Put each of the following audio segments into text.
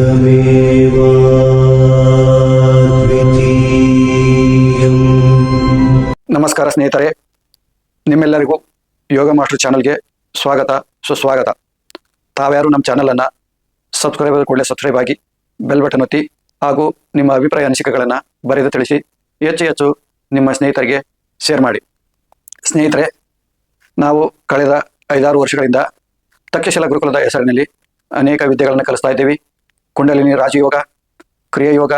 ಏಕಮೇವ ದ್ವಿತೀಯಂ. ನಮಸ್ಕಾರ ಸ್ನೇಹಿತರೆ, ನಿಮ್ಮೆಲ್ಲರಿಗೂ ಯೋಗ ಮಾಸ್ಟರ್ ಚಾನಲ್ಗೆ ಸ್ವಾಗತ ಸುಸ್ವಾಗತ. ತಾವ್ಯಾರು ನಮ್ಮ ಚಾನಲನ್ನು ಸಬ್ಸ್ಕ್ರೈಬ್ ಕೂಡಲೇ ಸಬ್ಸ್ಕ್ರೈಬ್ ಆಗಿ ಬೆಲ್ ಬಟನ್ ಒತ್ತಿ ಹಾಗೂ ನಿಮ್ಮ ಅಭಿಪ್ರಾಯ ಅನಿಸಿಕೆಗಳನ್ನು ಬರೆದು ತಿಳಿಸಿ ಹೆಚ್ಚು ನಿಮ್ಮ ಸ್ನೇಹಿತರಿಗೆ ಶೇರ್ ಮಾಡಿ. ಸ್ನೇಹಿತರೆ, ನಾವು ಕಳೆದ 5-6 ವರ್ಷಗಳಿಂದ ತಕ್ಷಶಿಲಾ ಗುರುಕುಲದ ಹೆಸರಿನಲ್ಲಿ ಅನೇಕ ವಿದ್ಯೆಗಳನ್ನು ಕಲಿಸ್ತಾ ಇದ್ದೀವಿ. ಕುಂಡಲಿನಿ ರಾಜಯೋಗ, ಕ್ರಿಯಾಯೋಗ,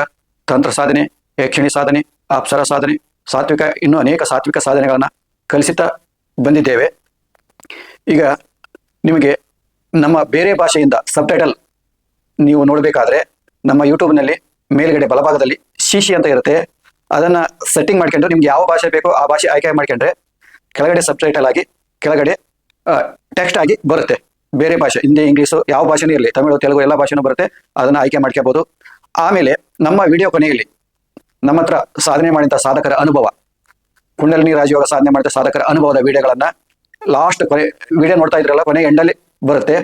ತಂತ್ರ ಸಾಧನೆ, ಯಕ್ಷಿಣಿ ಸಾಧನೆ, ಅಪ್ಸರ ಸಾಧನೆ, ಸಾತ್ವಿಕ, ಇನ್ನೂ ಅನೇಕ ಸಾತ್ವಿಕ ಸಾಧನೆಗಳನ್ನು ಕಲಿಸುತ್ತಾ ಬಂದಿದ್ದೇವೆ. ಈಗ ನಿಮಗೆ ನಮ್ಮ ಬೇರೆ ಭಾಷೆಯಿಂದ ಸಬ್ಟೈಟಲ್ ನೀವು ನೋಡಬೇಕಾದ್ರೆ ನಮ್ಮ ಯೂಟ್ಯೂಬ್ನಲ್ಲಿ ಮೇಲ್ಗಡೆ ಬಲಭಾಗದಲ್ಲಿ ಶಿಶಿ ಅಂತ ಇರುತ್ತೆ. ಅದನ್ನು ಸೆಟ್ಟಿಂಗ್ ಮಾಡ್ಕೊಂಡು ನಿಮ್ಗೆ ಯಾವ ಭಾಷೆ ಬೇಕೋ ಆ ಭಾಷೆ ಆಯ್ಕೆ ಮಾಡ್ಕೊಂಡ್ರೆ ಕೆಳಗಡೆ ಸಬ್ಟೈಟಲ್ ಆಗಿ ಕೆಳಗಡೆ ಟೆಕ್ಸ್ಟ್ ಆಗಿ ಬರುತ್ತೆ. ಬೇರೆ ಭಾಷೆ, ಹಿಂದಿ, ಇಂಗ್ಲೀಷು, ಯಾವ ಭಾಷೆನೂ ಇರಲಿ, ತಮಿಳು, ತೆಲುಗು ಎಲ್ಲ ಭಾಷೆನೂ ಬರುತ್ತೆ. ಅದನ್ನು ಆಯ್ಕೆ ಮಾಡ್ಕೋಬೋದು. ಆಮೇಲೆ ನಮ್ಮ ವಿಡಿಯೋ ಕೊನೆಯಲ್ಲಿ ನಮ್ಮ ಹತ್ರ ಸಾಧನೆ ಮಾಡಿದಂಥ ಸಾಧಕರ ಅನುಭವ, ಕುಂಡಲಿನಿ ರಾಜಯೋಗ ಸಾಧನೆ ಮಾಡಿದ ಸಾಧಕರ ಅನುಭವದ ವಿಡಿಯೋಗಳನ್ನು ಲಾಸ್ಟ್ ಕೊನೆ ವಿಡಿಯೋ ನೋಡ್ತಾ ಇದ್ರಲ್ಲ, ಕೊನೆ ಎಂಡಲ್ಲಿ ಬರುತ್ತೆ.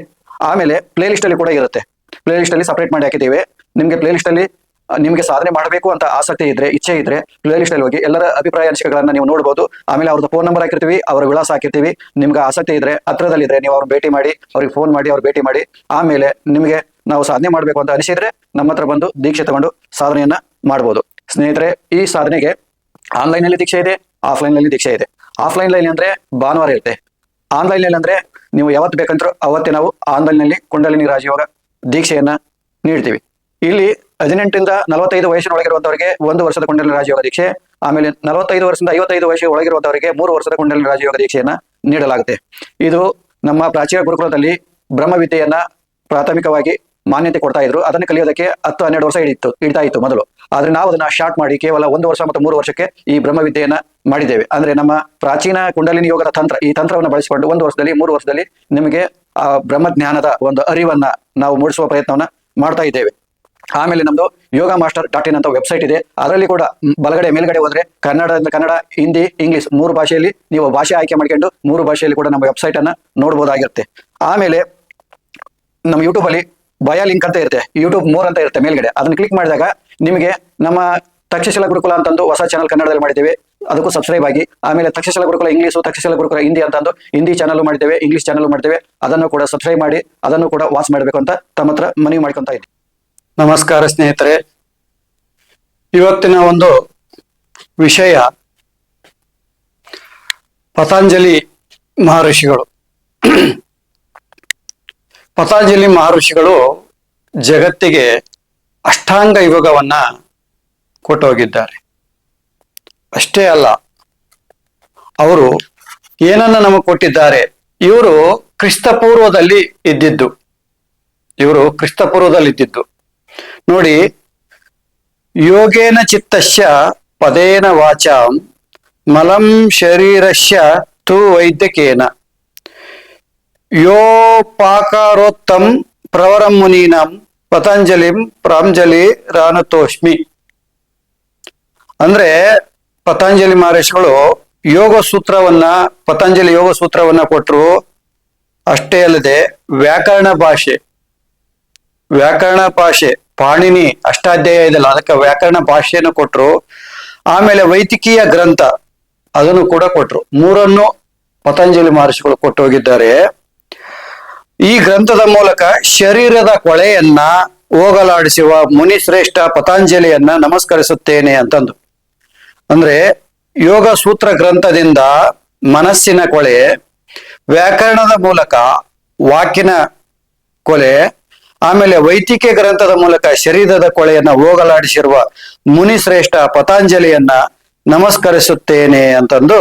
ಆಮೇಲೆ ಪ್ಲೇ ಲಿಸ್ಟಲ್ಲಿ ಕೂಡ ಇರುತ್ತೆ. ಪ್ಲೇ ಲಿಸ್ಟಲ್ಲಿ ಸಪ್ರೇಟ್ ಮಾಡಿ ಹಾಕಿದ್ದೀವಿ. ನಿಮಗೆ ಪ್ಲೇ ಲಿಸ್ಟಲ್ಲಿ ನಿಮಗೆ ಸಾಧನೆ ಮಾಡಬೇಕು ಅಂತ ಆಸಕ್ತಿ ಇದ್ರೆ, ಇಚ್ಛೆ ಇದ್ರೆ ಪ್ಲೇ ಲಿಸ್ಟಲ್ಲಿ ಹೋಗಿ ಎಲ್ಲರ ಅಭಿಪ್ರಾಯ ಅನಿಸಿಕೆಗಳನ್ನು ನೀವು ನೋಡ್ಬೋದು. ಆಮೇಲೆ ಅವ್ರದ್ದು ಫೋನ್ ನಂಬರ್ ಹಾಕಿರ್ತೀವಿ, ಅವರ ವಿಳಾಸ ಹಾಕಿರ್ತೀವಿ. ನಿಮ್ಗೆ ಆಸಕ್ತಿ ಇದ್ರೆ, ಹತ್ರದಲ್ಲಿದ್ರೆ ನೀವು ಅವ್ರನ್ನ ಭೇಟಿ ಮಾಡಿ, ಅವ್ರಿಗೆ ಫೋನ್ ಮಾಡಿ, ಅವ್ರು ಭೇಟಿ ಮಾಡಿ. ಆಮೇಲೆ ನಿಮಗೆ ನಾವು ಸಾಧನೆ ಮಾಡಬೇಕು ಅಂತ ಅನಿಸಿದ್ರೆ ನಮ್ಮ ಹತ್ರ ಬಂದು ದೀಕ್ಷೆ ತಗೊಂಡು ಸಾಧನೆಯನ್ನ ಮಾಡ್ಬೋದು. ಸ್ನೇಹಿತರೆ, ಈ ಸಾಧನೆಗೆ ಆನ್ಲೈನಲ್ಲಿ ದೀಕ್ಷೆ ಇದೆ, ಆಫ್ಲೈನ್ನಲ್ಲಿ ದೀಕ್ಷೆ ಇದೆ. ಆಫ್ಲೈನ್ನಲ್ಲಿ ಅಂದ್ರೆ ಭಾನುವಾರ ಇರುತ್ತೆ. ಆನ್ಲೈನ್ನಲ್ಲಿ ಅಂದ್ರೆ ನೀವು ಯಾವತ್ತು ಬೇಕಂದ್ರೂ ಅವತ್ತೇ ನಾವು ಆನ್ಲೈನ್ನಲ್ಲಿ ಕುಂಡಲಿನಿ ರಾಜಯೋಗ ದೀಕ್ಷೆಯನ್ನ ನೀಡ್ತೀವಿ. ಇಲ್ಲಿ 18ರಿಂದ 45 ವಯಸ್ಸಿನೊಳಗಿರುವಂತವರಿಗೆ 1 ವರ್ಷದ ಕುಂಡಲಿನಿ ರಾಜಯೋಗ ದೀಕ್ಷೆ, ಆಮೇಲೆ 45 ವರ್ಷದಿಂದ 55 ವಯಸ್ಸು ಒಳಗಿರುವಂತವರಿಗೆ 3 ವರ್ಷದ ಕುಂಡಲಿನಿ ರಾಜಯೋಗ ದೀಕ್ಷೆಯನ್ನ ನೀಡಲಾಗುತ್ತೆ. ಇದು ನಮ್ಮ ಪ್ರಾಚೀನ ಗುರುಕುಲದಲ್ಲಿ ಬ್ರಹ್ಮವಿದ್ಯೆಯನ್ನ ಪ್ರಾಥಮಿಕವಾಗಿ ಮಾನ್ಯತೆ ಕೊಡ್ತಾ ಇದ್ರು. ಅದನ್ನು ಕಲಿಯೋದಕ್ಕೆ 10-12 ವರ್ಷ ಹಿಡಿತಾ ಇತ್ತು ಮೊದಲು. ಆದ್ರೆ ನಾವು ಅದನ್ನ ಶಾರ್ಟ್ ಮಾಡಿ ಕೇವಲ 1 ವರ್ಷ ಮತ್ತು 3 ವರ್ಷಕ್ಕೆ ಈ ಬ್ರಹ್ಮವಿದ್ಯೆಯನ್ನ ಮಾಡಿದ್ದೇವೆ. ಅಂದ್ರೆ ನಮ್ಮ ಪ್ರಾಚೀನ ಕುಂಡಲಿನಿ ಯೋಗದ ತಂತ್ರ, ಈ ತಂತ್ರವನ್ನು ಬಳಸಿಕೊಂಡು 1 ವರ್ಷದಲ್ಲಿ 3 ವರ್ಷದಲ್ಲಿ ನಿಮಗೆ ಆ ಬ್ರಹ್ಮಜ್ಞಾನದ ಒಂದು ಅರಿವನ್ನ ನಾವು ಮೂಡಿಸುವ ಪ್ರಯತ್ನವನ್ನ ಮಾಡ್ತಾ ಇದ್ದೇವೆ. ಆಮೇಲೆ ನಮ್ದು yogaMaster.in ಅಂತ ವೆಬ್ಸೈಟ್ ಇದೆ. ಅದರಲ್ಲಿ ಕೂಡ ಬಲಗಡೆ ಮೇಲ್ಗಡೆ ಹೋದ್ರೆ ಕನ್ನಡ, ಹಿಂದಿ, ಇಂಗ್ಲಿಷ್ 3 ಭಾಷೆಯಲ್ಲಿ ನೀವು ಭಾಷೆ ಆಯ್ಕೆ ಮಾಡ್ಕೊಂಡು 3 ಭಾಷೆಯಲ್ಲಿ ಕೂಡ ನಮ್ಮ ವೆಬ್ಸೈಟ್ ಅನ್ನ ನೋಡ್ಬೋದಾಗಿರುತ್ತೆ. ಆಮೇಲೆ ನಮ್ಮ ಯೂಟ್ಯೂಬ್ ಅಲ್ಲಿ ಬಯೋ ಲಿಂಕ್ ಅಂತ ಇರುತ್ತೆ, ಯೂಟ್ಯೂಬ್ 3 ಅಂತ ಇರುತ್ತೆ ಮೇಲ್ಗಡೆ. ಅದನ್ನ ಕ್ಲಿಕ್ ಮಾಡಿದಾಗ ನಿಮಗೆ ನಮ್ಮ ತಕ್ಷಶಿಲಾ ಗುರುಕುಲ ಅಂತಂದು ಹೊಸ ಚಾನಲ್ ಕನ್ನಡದಲ್ಲಿ ಮಾಡಿದ್ದೇವೆ, ಅದಕ್ಕೂ ಸಬ್ಸ್ಕ್ರೈಬ್ ಆಗಿ. ಆಮೇಲೆ ತಕ್ಷಶಿಲಾ ಗುರುಕುಲ ಇಂಗ್ಲೀಷು, ತಕ್ಷಶಿಲಾ ಗುರುಕುಲ ಹಿಂದಿ ಅಂತಂದು ಹಿಂದಿ ಚಾನಲ್ ಮಾಡಿದ್ದೇವೆ, ಇಂಗ್ಲೀಷ್ ಚಾನಲ್ ಮಾಡ್ತೇವೆ. ಅದನ್ನು ಕೂಡ ಸಬ್ಸ್ಕ್ರೈಬ್ ಮಾಡಿ, ಅದನ್ನು ಕೂಡ ವಾಚ್ ಮಾಡಬೇಕು ಅಂತ ತಮ್ಮ ಹತ್ರ ಮನವಿ ಮಾಡ್ಕೊಂತ ಇದ್ದೀವಿ. ನಮಸ್ಕಾರ ಸ್ನೇಹಿತರೆ, ಇವತ್ತಿನ ಒಂದು ವಿಷಯ ಪತಂಜಲಿ ಮಹರ್ಷಿಗಳು. ಪತಂಜಲಿ ಮಹರ್ಷಿಗಳು ಜಗತ್ತಿಗೆ ಅಷ್ಟಾಂಗ ಯೋಗವನ್ನ ಕೊಟ್ಟು ಹೋಗಿದ್ದಾರೆ. ಅಷ್ಟೇ ಅಲ್ಲ, ಅವರು ಏನನ್ನ ನಮಗೆ ಕೊಟ್ಟಿದ್ದಾರೆ. ಇವರು ಕ್ರಿಸ್ತಪೂರ್ವದಲ್ಲಿ ಇದ್ದಿದ್ದು. ನೋಡಿ, ಯೋಗೇನ ಚಿತ್ತಸ್ಯ ಪದೇನ ವಾಚಾಂ ಮಲಂ ಶರೀರಸ್ಯ ತು ವೈದ್ಯಕೇನ ಯೋಪಾಕಾರೋತ್ತಂ ಪ್ರವರಂ ಮುನೀನಾಂ ಪತಂಜಲಿಂ ಪ್ರಾಂಜಲಿ ರಾನತೋಷ್ಮಿ. ಅಂದ್ರೆ ಪತಂಜಲಿ ಮಹರ್ಷಿಗಳು ಪತಂಜಲಿ ಯೋಗ ಸೂತ್ರವನ್ನ ಕೊಟ್ಟರು. ಅಷ್ಟೇ ಅಲ್ಲದೆ ವ್ಯಾಕರಣ ಭಾಷೆ ಪಾಣಿನಿ ಅಷ್ಟಾಧ್ಯಾಯ ಇದೆಲ್ಲ, ಅದಕ್ಕೆ ವ್ಯಾಕರಣ ಭಾಷೆಯನ್ನು ಕೊಟ್ಟರು. ಆಮೇಲೆ ವೈದಿಕೀಯ ಗ್ರಂಥ ಅದನ್ನು ಕೂಡ ಕೊಟ್ಟರು. 3 ಪತಂಜಲಿ ಮಹರ್ಷಿಗಳು ಕೊಟ್ಟು ಹೋಗಿದ್ದಾರೆ. ಈ ಗ್ರಂಥದ ಮೂಲಕ ಶರೀರದ ಕೊಳೆಯನ್ನ ಹೋಗಲಾಡಿಸುವ ಮುನಿ ಶ್ರೇಷ್ಠ ಪತಂಜಲಿಯನ್ನ ನಮಸ್ಕರಿಸುತ್ತೇನೆ ಅಂತಂದು. ಅಂದ್ರೆ ಯೋಗ ಸೂತ್ರ ಗ್ರಂಥದಿಂದ ಮನಸ್ಸಿನ ಕೊಳೆ, ವ್ಯಾಕರಣದ ಮೂಲಕ ವಾಕಿನ ಕೊಲೆ, ಆಮೇಲೆ ವೈದಿಕ ಗ್ರಂಥದ ಮೂಲಕ ಶರೀರದ ಕೊಳೆಯನ್ನ ಹೋಗಲಾಡಿಸಿರುವ ಮುನಿ ಶ್ರೇಷ್ಠ ಪತಂಜಲಿಯನ್ನ ನಮಸ್ಕರಿಸುತ್ತೇನೆ ಅಂತಂದು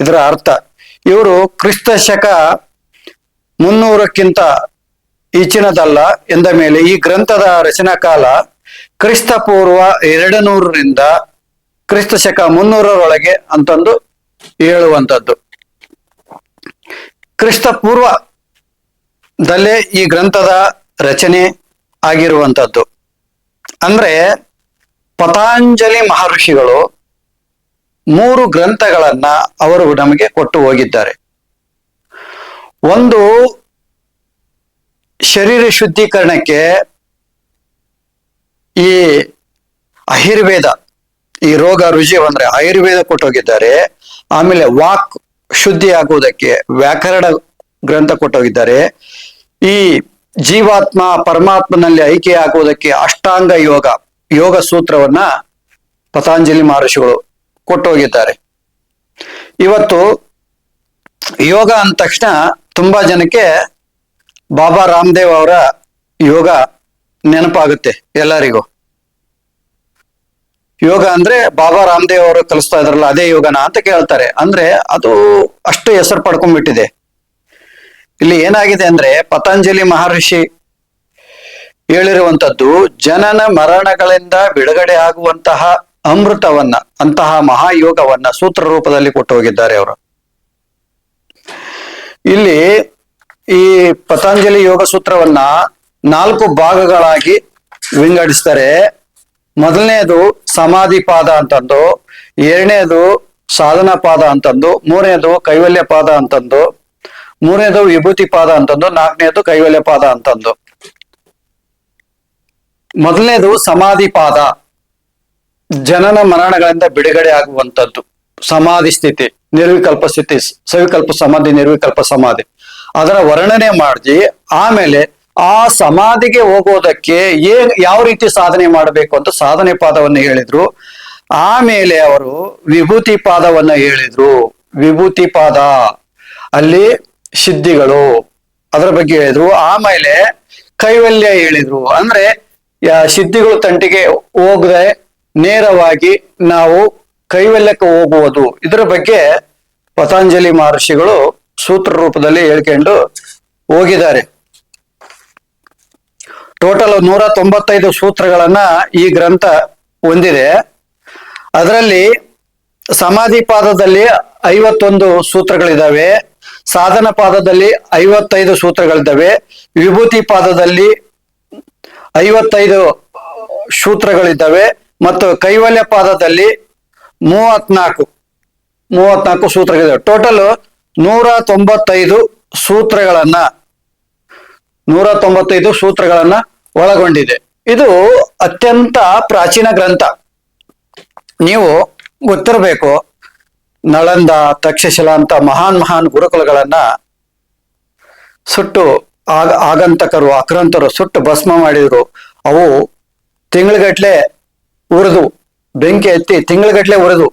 ಇದರ ಅರ್ಥ. ಇವರು ಕ್ರಿಸ್ತ ಶಕ 300ಕ್ಕಿಂತ ಈಚಿನದಲ್ಲ ಎಂದ ಮೇಲೆ ಈ ಗ್ರಂಥದ ರಚನಾ ಕಾಲ ಕ್ರಿಸ್ತ ಪೂರ್ವ 200ರಿಂದ ಕ್ರಿಸ್ತ ಶಕ 300ರೊಳಗೆ ಅಂತಂದು ಹೇಳುವಂಥದ್ದು. ಕ್ರಿಸ್ತ ಪೂರ್ವದಲ್ಲೇ ಈ ಗ್ರಂಥದ ರಚನೆ ಆಗಿರುವಂಥದ್ದು. ಅಂದ್ರೆ ಪತಂಜಲಿ ಮಹರ್ಷಿಗಳು 3 ಗ್ರಂಥಗಳನ್ನ ಅವರು ನಮಗೆ ಕೊಟ್ಟು ಹೋಗಿದ್ದಾರೆ. ಒಂದು ಶರೀರ ಶುದ್ಧೀಕರಣಕ್ಕೆ ಈ ಆಯುರ್ವೇದ, ಈ ರೋಗ ರುಜಿ ಅಂದ್ರೆ ಆಯುರ್ವೇದ ಕೊಟ್ಟೋಗಿದ್ದಾರೆ. ಆಮೇಲೆ ವಾಕ್ ಶುದ್ಧಿ ಆಗುವುದಕ್ಕೆ ವ್ಯಾಕರಣ ಗ್ರಂಥ ಕೊಟ್ಟೋಗಿದ್ದಾರೆ. ಈ ಜೀವಾತ್ಮ ಪರಮಾತ್ಮನಲ್ಲಿ ಐಕ್ಯ ಆಗುವುದಕ್ಕೆ ಅಷ್ಟಾಂಗ ಯೋಗ, ಯೋಗ ಸೂತ್ರವನ್ನ ಪತಂಜಲಿ ಮಹರ್ಷಿಗಳು ಕೊಟ್ಟೋಗಿದ್ದಾರೆ. ಇವತ್ತು ಯೋಗ ಅಂದ ತಕ್ಷಣ ತುಂಬಾ ಜನಕ್ಕೆ ಬಾಬಾ ರಾಮದೇವ್ ಅವರ ಯೋಗ ನೆನಪಾಗುತ್ತೆ ಎಲ್ಲರಿಗೂ. ಯೋಗ ಅಂದ್ರೆ ಬಾಬಾ ರಾಮದೇವ್ ಅವರು ಕಲಿಸ್ತಾ ಇದ್ರಲ್ಲ ಅದೇ ಯೋಗನ ಅಂತ ಕೇಳ್ತಾರೆ. ಅಂದ್ರೆ ಅದು ಅಷ್ಟು ಹೆಸರು ಪಡ್ಕೊಂಡ್ಬಿಟ್ಟಿದೆ. ಇಲ್ಲಿ ಏನಾಗಿದೆ ಅಂದ್ರೆ ಪತಂಜಲಿ ಮಹರ್ಷಿ ಹೇಳಿರುವಂತದ್ದು ಜನನ ಮರಣಗಳಿಂದ ಬಿಡುಗಡೆ ಆಗುವಂತಹ ಅಮೃತವನ್ನ, ಅಂತಹ ಮಹಾಯೋಗವನ್ನ ಸೂತ್ರ ರೂಪದಲ್ಲಿ ಕೊಟ್ಟು ಹೋಗಿದ್ದಾರೆ ಅವರು. ಇಲ್ಲಿ ಈ ಪತಂಜಲಿ ಯೋಗ ಸೂತ್ರವನ್ನ 4 ಭಾಗಗಳಾಗಿ ವಿಂಗಡಿಸ್ತಾರೆ. ಮೊದಲನೇದು ಸಮಾಧಿ ಪಾದ ಅಂತಂದು, ಎರಡನೇದು ಸಾಧನಾ ಪಾದ ಅಂತಂದು, ಮೂರನೇದು ಕೈವಲ್ಯ ಪಾದ ಅಂತಂದು, ಮೂರನೇದು ವಿಭೂತಿ ಪಾದ ಅಂತಂದು, ನಾಲ್ಕನೇದು ಕೈವಲ್ಯ ಪಾದ ಅಂತಂದು. ಮೊದಲನೇದು ಸಮಾಧಿ ಪಾದ, ಜನನ ಮರಣಗಳಿಂದ ಬಿಡುಗಡೆ ಆಗುವಂಥದ್ದು ಸಮಾಧಿ ಸ್ಥಿತಿ, ನಿರ್ವಿಕಲ್ಪ ಸ್ಥಿತಿ, ಸವಿಕಲ್ಪ ಸಮಾಧಿ, ನಿರ್ವಿಕಲ್ಪ ಸಮಾಧಿ. ಅದರ ವರ್ಣನೆ ಮಾಡಿ ಆಮೇಲೆ ಆ ಸಮಾಧಿಗೆ ಹೋಗೋದಕ್ಕೆ ಯಾವ ರೀತಿ ಸಾಧನೆ ಮಾಡಬೇಕು ಅಂತ ಸಾಧನೆ ಪಾದವನ್ನು ಹೇಳಿದ್ರು. ಆಮೇಲೆ ಅವರು ವಿಭೂತಿ ಪಾದವನ್ನ ಹೇಳಿದ್ರು. ವಿಭೂತಿ ಪಾದ ಅಲ್ಲಿ ಸಿದ್ಧಿಗಳು ಅದರ ಬಗ್ಗೆ ಹೇಳಿದ್ರು. ಆಮೇಲೆ ಕೈವಲ್ಯ ಹೇಳಿದ್ರು. ಅಂದ್ರೆ ಸಿದ್ಧಿಗಳು ತಂಟಿಗೆ ಹೋಗದೆ ನೇರವಾಗಿ ನಾವು ಕೈವಲ್ಯಕ್ಕೆ ಹೋಗುವುದು, ಇದರ ಬಗ್ಗೆ ಪತಂಜಲಿ ಮಹರ್ಷಿಗಳು ಸೂತ್ರ ರೂಪದಲ್ಲಿ ಹೇಳ್ಕೊಂಡು ಹೋಗಿದ್ದಾರೆ. ಟೋಟಲ್ 195 ಸೂತ್ರಗಳನ್ನ ಈ ಗ್ರಂಥ ಹೊಂದಿದೆ. ಅದರಲ್ಲಿ ಸಮಾಧಿ ಪಾದದಲ್ಲಿ 51 ಸೂತ್ರಗಳಿದ್ದಾವೆ, ಸಾಧನ ಪಾದದಲ್ಲಿ 55 ಸೂತ್ರಗಳಿದ್ದಾವೆ, ವಿಭೂತಿ ಪಾದದಲ್ಲಿ 55 ಸೂತ್ರಗಳಿದ್ದಾವೆ ಮತ್ತು ಕೈವಲ್ಯ ಪಾದದಲ್ಲಿ 34 ಸೂತ್ರಗಳಿದ್ದಾವೆ. ಟೋಟಲ್ 195 ಸೂತ್ರಗಳನ್ನ ಒಳಗೊಂಡಿದೆ. ಇದು ಅತ್ಯಂತ ಪ್ರಾಚೀನ ಗ್ರಂಥ. ನೀವು ಗೊತ್ತಿರಬೇಕು, ನಳಂದ, ತಕ್ಷಶಿಲಾ ಅಂತ ಮಹಾನ್ ಗುರುಕುಲಗಳನ್ನ ಸುಟ್ಟು ಆಗಂತಕರು, ಆಕ್ರಾಂತರು ಸುಟ್ಟು ಭಸ್ಮ ಮಾಡಿದ್ರು. ಅವು ತಿಂಗಳಗಟ್ಲೆ ಉರಿದು, ಬೆಂಕಿ ಎತ್ತಿ ತಿಂಗಳಗಟ್ಲೆ ಉರಿದು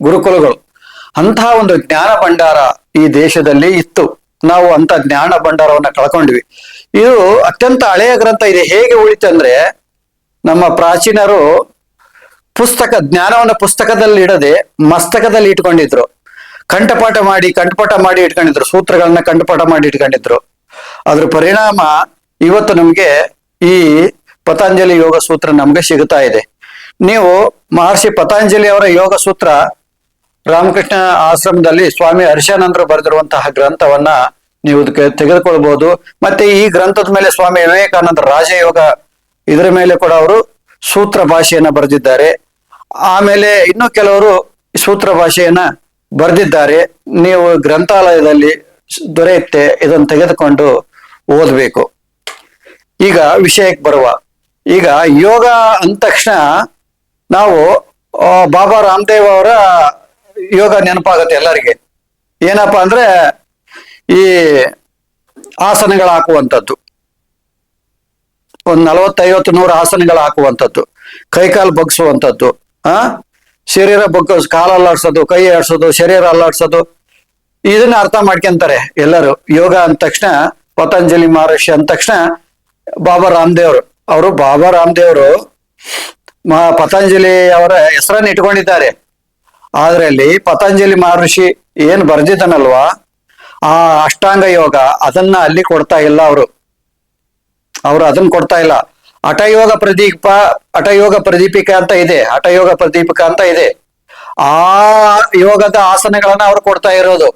ಗುರುಕುಲಗಳು. ಅಂತಹ ಒಂದು ಜ್ಞಾನ ಭಂಡಾರ ಈ ದೇಶದಲ್ಲಿ ಇತ್ತು. ನಾವು ಅಂತ ಜ್ಞಾನ ಭಂಡಾರವನ್ನ ಕಳ್ಕೊಂಡ್ವಿ. ಇದು ಅತ್ಯಂತ ಹಳೆಯ ಗ್ರಂಥ. ಇದೆ ಹೇಗೆ ಉಳಿತು ಅಂದ್ರೆ, ನಮ್ಮ ಪ್ರಾಚೀನರು ಜ್ಞಾನವನ್ನ ಪುಸ್ತಕದಲ್ಲಿ ಇಡದೆ ಮಸ್ತಕದಲ್ಲಿ ಇಟ್ಕೊಂಡಿದ್ರು. ಕಂಠಪಾಠ ಮಾಡಿ ಇಟ್ಕೊಂಡಿದ್ರು. ಸೂತ್ರಗಳನ್ನ ಕಂಠಪಾಠ ಮಾಡಿ ಇಟ್ಕೊಂಡಿದ್ರು. ಅದ್ರ ಪರಿಣಾಮ ಇವತ್ತು ನಮ್ಗೆ ಈ ಪತಂಜಲಿ ಯೋಗ ಸೂತ್ರ ನಮ್ಗೆ ಸಿಗುತ್ತಾ ಇದೆ. ನೀವು ಮಹರ್ಷಿ ಪತಂಜಲಿ ಅವರ ಯೋಗ ಸೂತ್ರ ರಾಮಕೃಷ್ಣ ಆಶ್ರಮದಲ್ಲಿ ಸ್ವಾಮಿ ಹರ್ಷಾನಂದರು ಬರೆದಿರುವಂತಹ ಗ್ರಂಥವನ್ನ ನೀವು ತೆಗೆದುಕೊಳ್ಬಹುದು. ಮತ್ತೆ ಈ ಗ್ರಂಥದ ಮೇಲೆ ಸ್ವಾಮಿ ವಿವೇಕಾನಂದ ರಾಜಯೋಗ ಇದರ ಮೇಲೆ ಕೂಡ ಅವರು ಸೂತ್ರ ಭಾಷೆಯನ್ನ ಬರೆದಿದ್ದಾರೆ. ಆಮೇಲೆ ಇನ್ನು ಕೆಲವರು ಸೂತ್ರ ಭಾಷೆಯನ್ನ ಬರೆದಿದ್ದಾರೆ. ನೀವು ಗ್ರಂಥಾಲಯದಲ್ಲಿ ದೊರೆಯುತ್ತೆ, ಇದನ್ನು ತೆಗೆದುಕೊಂಡು ಓದಬೇಕು. ಈಗ ವಿಷಯಕ್ಕೆ ಬರುವ. ಈಗ ಯೋಗ ಅಂದ ತಕ್ಷಣ ನಾವು ಬಾಬಾ ರಾಮದೇವ್ ಅವರ ಯೋಗ ನೆನಪಾಗುತ್ತೆ ಎಲ್ಲರಿಗೆ. ಏನಪ್ಪಾ ಅಂದ್ರೆ ಈ ಆಸನಗಳು ಹಾಕುವಂಥದ್ದು, ಒಂದು 40-50-100 ಆಸನಗಳು ಹಾಕುವಂಥದ್ದು, ಕೈಕಾಲು ಬಗ್ಸುವಂಥದ್ದು, ಶರೀರ ಕಾಲು ಅಲ್ಲಾಡ್ಸೋದು, ಕೈ ಆಡ್ಸೋದು, ಶರೀರ ಅಲ್ಲಾಡ್ಸೋದು, ಇದನ್ನ ಅರ್ಥ ಮಾಡ್ಕೊಂತಾರೆ ಎಲ್ಲರೂ. ಯೋಗ ಅಂದ ತಕ್ಷಣ ಪತಂಜಲಿ ಮಹರ್ಷಿ ಅಂದ ತಕ್ಷಣ ಬಾಬಾ ರಾಮದೇವರು ಪತಂಜಲಿ ಅವರ ಹೆಸರನ್ನು ಇಟ್ಕೊಂಡಿದ್ದಾರೆ. ಆದ್ರೆ ಅಲ್ಲಿ ಪತಂಜಲಿ ಮಹರ್ಷಿ ಏನ್ ಬರ್ದಿದ್ದಾನಲ್ವಾ, ಆ ಅಷ್ಟಾಂಗ ಯೋಗ ಅದನ್ನ ಅಲ್ಲಿ ಕೊಡ್ತಾ ಇಲ್ಲ. ಅವರು ಅದನ್ನ ಕೊಡ್ತಾ ಇಲ್ಲ. ಹಠಯೋಗ ಪ್ರದೀಪಿಕಾ ಅಂತ ಇದೆ. ಹಠಯೋಗ ಪ್ರದೀಪಿಕಾ ಅಂತ ಇದೆ. ಆ ಯೋಗದ ಆಸನಗಳನ್ನ ಅವ್ರು ಕೊಡ್ತಾ ಇರೋದು.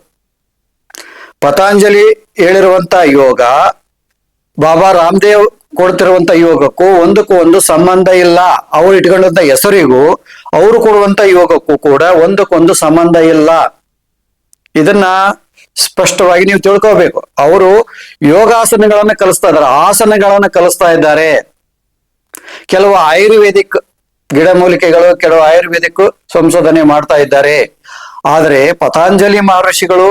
ಪತಂಜಲಿ ಹೇಳಿರುವಂತ ಯೋಗ, ಬಾಬಾ ರಾಮದೇವ್ ಕೊಡ್ತಿರುವಂತ ಯೋಗಕ್ಕೂ ಒಂದಕ್ಕೂ ಸಂಬಂಧ ಇಲ್ಲ. ಅವ್ರು ಇಟ್ಕೊಂಡಂತ ಹೆಸರಿಗೂ ಅವರು ಕೊಡುವಂತ ಯೋಗಕ್ಕೂ ಕೂಡ ಒಂದಕ್ಕೊಂದು ಸಂಬಂಧ ಇಲ್ಲ. ಇದನ್ನ ಸ್ಪಷ್ಟವಾಗಿ ನೀವು ತಿಳ್ಕೋಬೇಕು. ಅವರು ಯೋಗಾಸನಗಳನ್ನ ಕಲಿಸ್ತಾ ಇದ್ದಾರೆ, ಆಸನಗಳನ್ನ ಕಲಿಸ್ತಾ ಇದ್ದಾರೆ. ಕೆಲವು ಆಯುರ್ವೇದಿಕ್ ಗಿಡಮೂಲಿಕೆಗಳು, ಕೆಲವು ಆಯುರ್ವೇದಿಕ್ ಸಂಶೋಧನೆ ಮಾಡ್ತಾ ಇದ್ದಾರೆ. ಆದರೆ ಪತಂಜಲಿ ಮಹರ್ಷಿಗಳು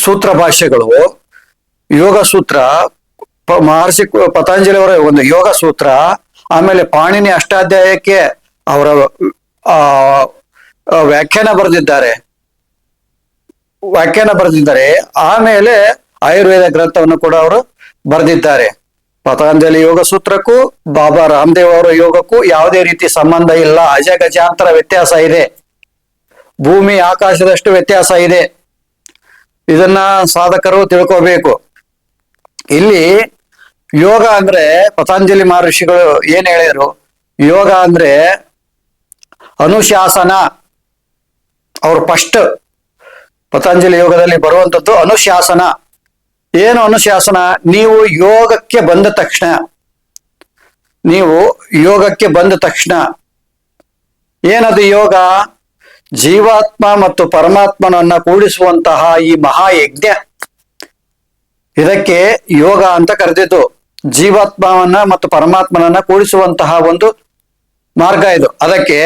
ಸೂತ್ರ ಭಾಷ್ಯಗಳು, ಯೋಗ ಸೂತ್ರ, ಮಹರ್ಷಿ ಪತಂಜಲಿ ಅವರ ಒಂದು ಯೋಗ ಸೂತ್ರ, ಆಮೇಲೆ ಪಾಣಿನಿ ಅಷ್ಟಾಧ್ಯಾಯಕ್ಕೆ ಅವರ ವ್ಯಾಖ್ಯಾನ ಬರೆದಿದ್ದಾರೆ. ಆಮೇಲೆ ಆಯುರ್ವೇದ ಗ್ರಂಥವನ್ನು ಕೂಡ ಅವರು ಬರೆದಿದ್ದಾರೆ. ಪತಂಜಲಿ ಯೋಗ ಸೂತ್ರಕ್ಕೂ ಬಾಬಾ ರಾಮದೇವ್ ಅವರ ಯೋಗಕ್ಕೂ ಯಾವುದೇ ರೀತಿ ಸಂಬಂಧ ಇಲ್ಲ. ಅಜಗಜಾಂತರ ವ್ಯತ್ಯಾಸ ಇದೆ, ಭೂಮಿ ಆಕಾಶದಷ್ಟು ವ್ಯತ್ಯಾಸ ಇದೆ. ಇದನ್ನ ಸಾಧಕರು ತಿಳ್ಕೋಬೇಕು. ಇಲ್ಲಿ ಯೋಗ ಅಂದ್ರೆ ಪತಂಜಲಿ ಮಹರ್ಷಿಗಳು ಏನ್ ಹೇಳಿದ್ರು, ಯೋಗ ಅಂದ್ರೆ ಅನುಶಾಸನ. ಅವ್ರು ಫಸ್ಟ್ ಪತಂಜಲಿ ಯೋಗದಲ್ಲಿ ಬರುವಂತದ್ದು ಅನುಶಾಸನ. ಏನು ಅನುಶಾಸನ? ನೀವು ಯೋಗಕ್ಕೆ ಬಂದ ತಕ್ಷಣ ಏನದು ಯೋಗ? ಜೀವಾತ್ಮ ಮತ್ತು ಪರಮಾತ್ಮನನ್ನ ಕೂಡಿಸುವಂತಹ ಈ ಮಹಾಯಜ್ಞ, ಇದಕ್ಕೆ ಯೋಗ ಅಂತ ಕರೆದಿದ್ದು. ಜೀವಾತ್ಮವನ್ನ ಮತ್ತು ಪರಮಾತ್ಮನನ್ನ ಕೂಡಿಸುವಂತಹ ಒಂದು ಮಾರ್ಗ ಇದು. ಅದಕ್ಕೆ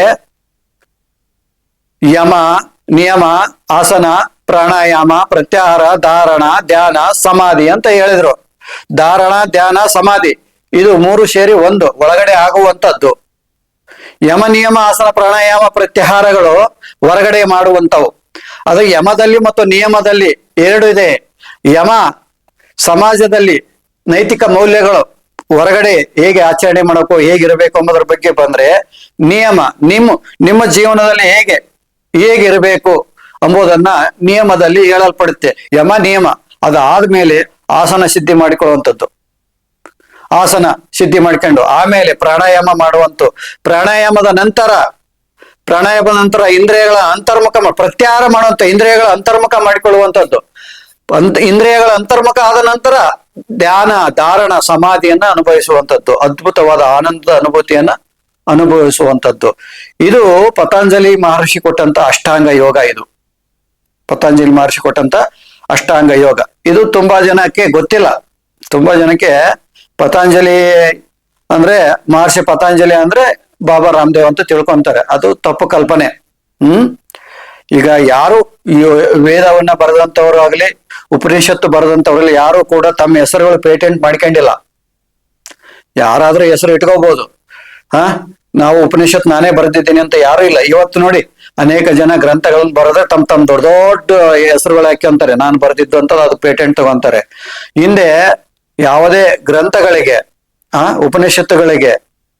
ಯಮ, ನಿಯಮ, ಆಸನ, ಪ್ರಾಣಾಯಾಮ, ಪ್ರತ್ಯಾಹಾರ, ಧಾರಣ, ಧ್ಯಾನ, ಸಮಾಧಿ ಅಂತ ಹೇಳಿದ್ರು. ಧಾರಣ, ಧ್ಯಾನ, ಸಮಾಧಿ ಇದು ಮೂರು ಸೇರಿ ಒಂದು ಒಳಗಡೆ ಆಗುವಂತದ್ದು. ಯಮ, ನಿಯಮ, ಆಸನ, ಪ್ರಾಣಾಯಾಮ, ಪ್ರತ್ಯಾಹಾರಗಳು ಹೊರಗಡೆ ಮಾಡುವಂತವು. ಅದು ಯಮದಲ್ಲಿ ಮತ್ತು ನಿಯಮದಲ್ಲಿ ಎರಡು ಇದೆ. ಯಮ ಸಮಾಜದಲ್ಲಿ ನೈತಿಕ ಮೌಲ್ಯಗಳು, ಹೊರಗಡೆ ಹೇಗೆ ಆಚರಣೆ ಮಾಡಬೇಕು, ಹೇಗಿರಬೇಕು ಎಂಬುದರ ಬಗ್ಗೆ ಬಂದ್ರೆ, ನಿಯಮ ನಿಮ್ಮ ಜೀವನದಲ್ಲಿ ಹೇಗಿರಬೇಕು ಎಂಬುದನ್ನ ನಿಯಮದಲ್ಲಿ ಹೇಳಲ್ಪಡುತ್ತೆ. ಯಮ ನಿಯಮ. ಅದಾದ್ಮೇಲೆ ಆಸನ ಸಿದ್ಧಿ ಮಾಡಿಕೊಳ್ಳುವಂಥದ್ದು. ಆಸನ ಸಿದ್ಧಿ ಮಾಡ್ಕೊಂಡು ಆಮೇಲೆ ಪ್ರಾಣಾಯಾಮ ಮಾಡುವಂತು. ಪ್ರಾಣಾಯಾಮದ ನಂತರ ಇಂದ್ರಿಯಗಳ ಅಂತರ್ಮುಖ, ಪ್ರತ್ಯಾಹಾರ ಮಾಡುವಂತ ಇಂದ್ರಿಯಗಳ ಅಂತರ್ಮುಖ ಮಾಡಿಕೊಳ್ಳುವಂಥದ್ದು. ಇಂದ್ರಿಯಗಳ ಅಂತರ್ಮುಖ ಆದ ನಂತರ ಧ್ಯಾನ, ಧಾರಣ, ಸಮಾಧಿಯನ್ನ ಅನುಭವಿಸುವಂಥದ್ದು. ಅದ್ಭುತವಾದ ಆನಂದದ ಅನುಭೂತಿಯನ್ನ ಅನುಭವಿಸುವಂಥದ್ದು. ಇದು ಪತಂಜಲಿ ಮಹರ್ಷಿ ಕೊಟ್ಟಂತ ಅಷ್ಟಾಂಗ ಯೋಗ. ಇದು ಪತಂಜಲಿ ಮಹರ್ಷಿ ಕೊಟ್ಟಂತ ಅಷ್ಟಾಂಗ ಯೋಗ. ಇದು ತುಂಬಾ ಜನಕ್ಕೆ ಗೊತ್ತಿಲ್ಲ. ತುಂಬಾ ಜನಕ್ಕೆ ಪತಂಜಲಿ ಅಂದ್ರೆ, ಮಹರ್ಷಿ ಪತಂಜಲಿ ಅಂದ್ರೆ ಬಾಬಾ ರಾಮದೇವ್ ಅಂತ ತಿಳ್ಕೊಂತಾರೆ. ಅದು ತಪ್ಪು ಕಲ್ಪನೆ. ಈಗ ಯಾರು ವೇದವನ್ನ ಬರೆದಂತವ್ರು ಆಗ್ಲಿ, ಉಪನಿಷತ್ತು ಬರೆದಂತವ್ರಲ್ಲಿ ಯಾರು ಕೂಡ ತಮ್ಮ ಹೆಸರುಗಳು ಪೇಟೆಂಟ್ ಮಾಡ್ಕೊಂಡಿಲ್ಲ. ಯಾರಾದ್ರೂ ಹೆಸರು ಇಟ್ಕೋಬಹುದು. ನಾವು ಉಪನಿಷತ್ ನಾನೇ ಬರೆದಿದ್ದೀನಿ ಅಂತ ಯಾರು ಇಲ್ಲ. ಇವತ್ತು ನೋಡಿ ಅನೇಕ ಜನ ಗ್ರಂಥಗಳನ್ನ ಬರೆದ್ರೆ ತಮ್ಮ ದೊಡ್ಡ ದೊಡ್ಡ ಹೆಸರುಗಳು ಹಾಕ್ಯಂತಾರೆ, ನಾನು ಬರೆದಿದ್ದು ಅಂತ ಅದು ಪೇಟೆಂಟ್ ತಗೊಂತಾರೆ. ಹಿಂದೆ ಯಾವುದೇ ಗ್ರಂಥಗಳಿಗೆ, ಉಪನಿಷತ್ತುಗಳಿಗೆ,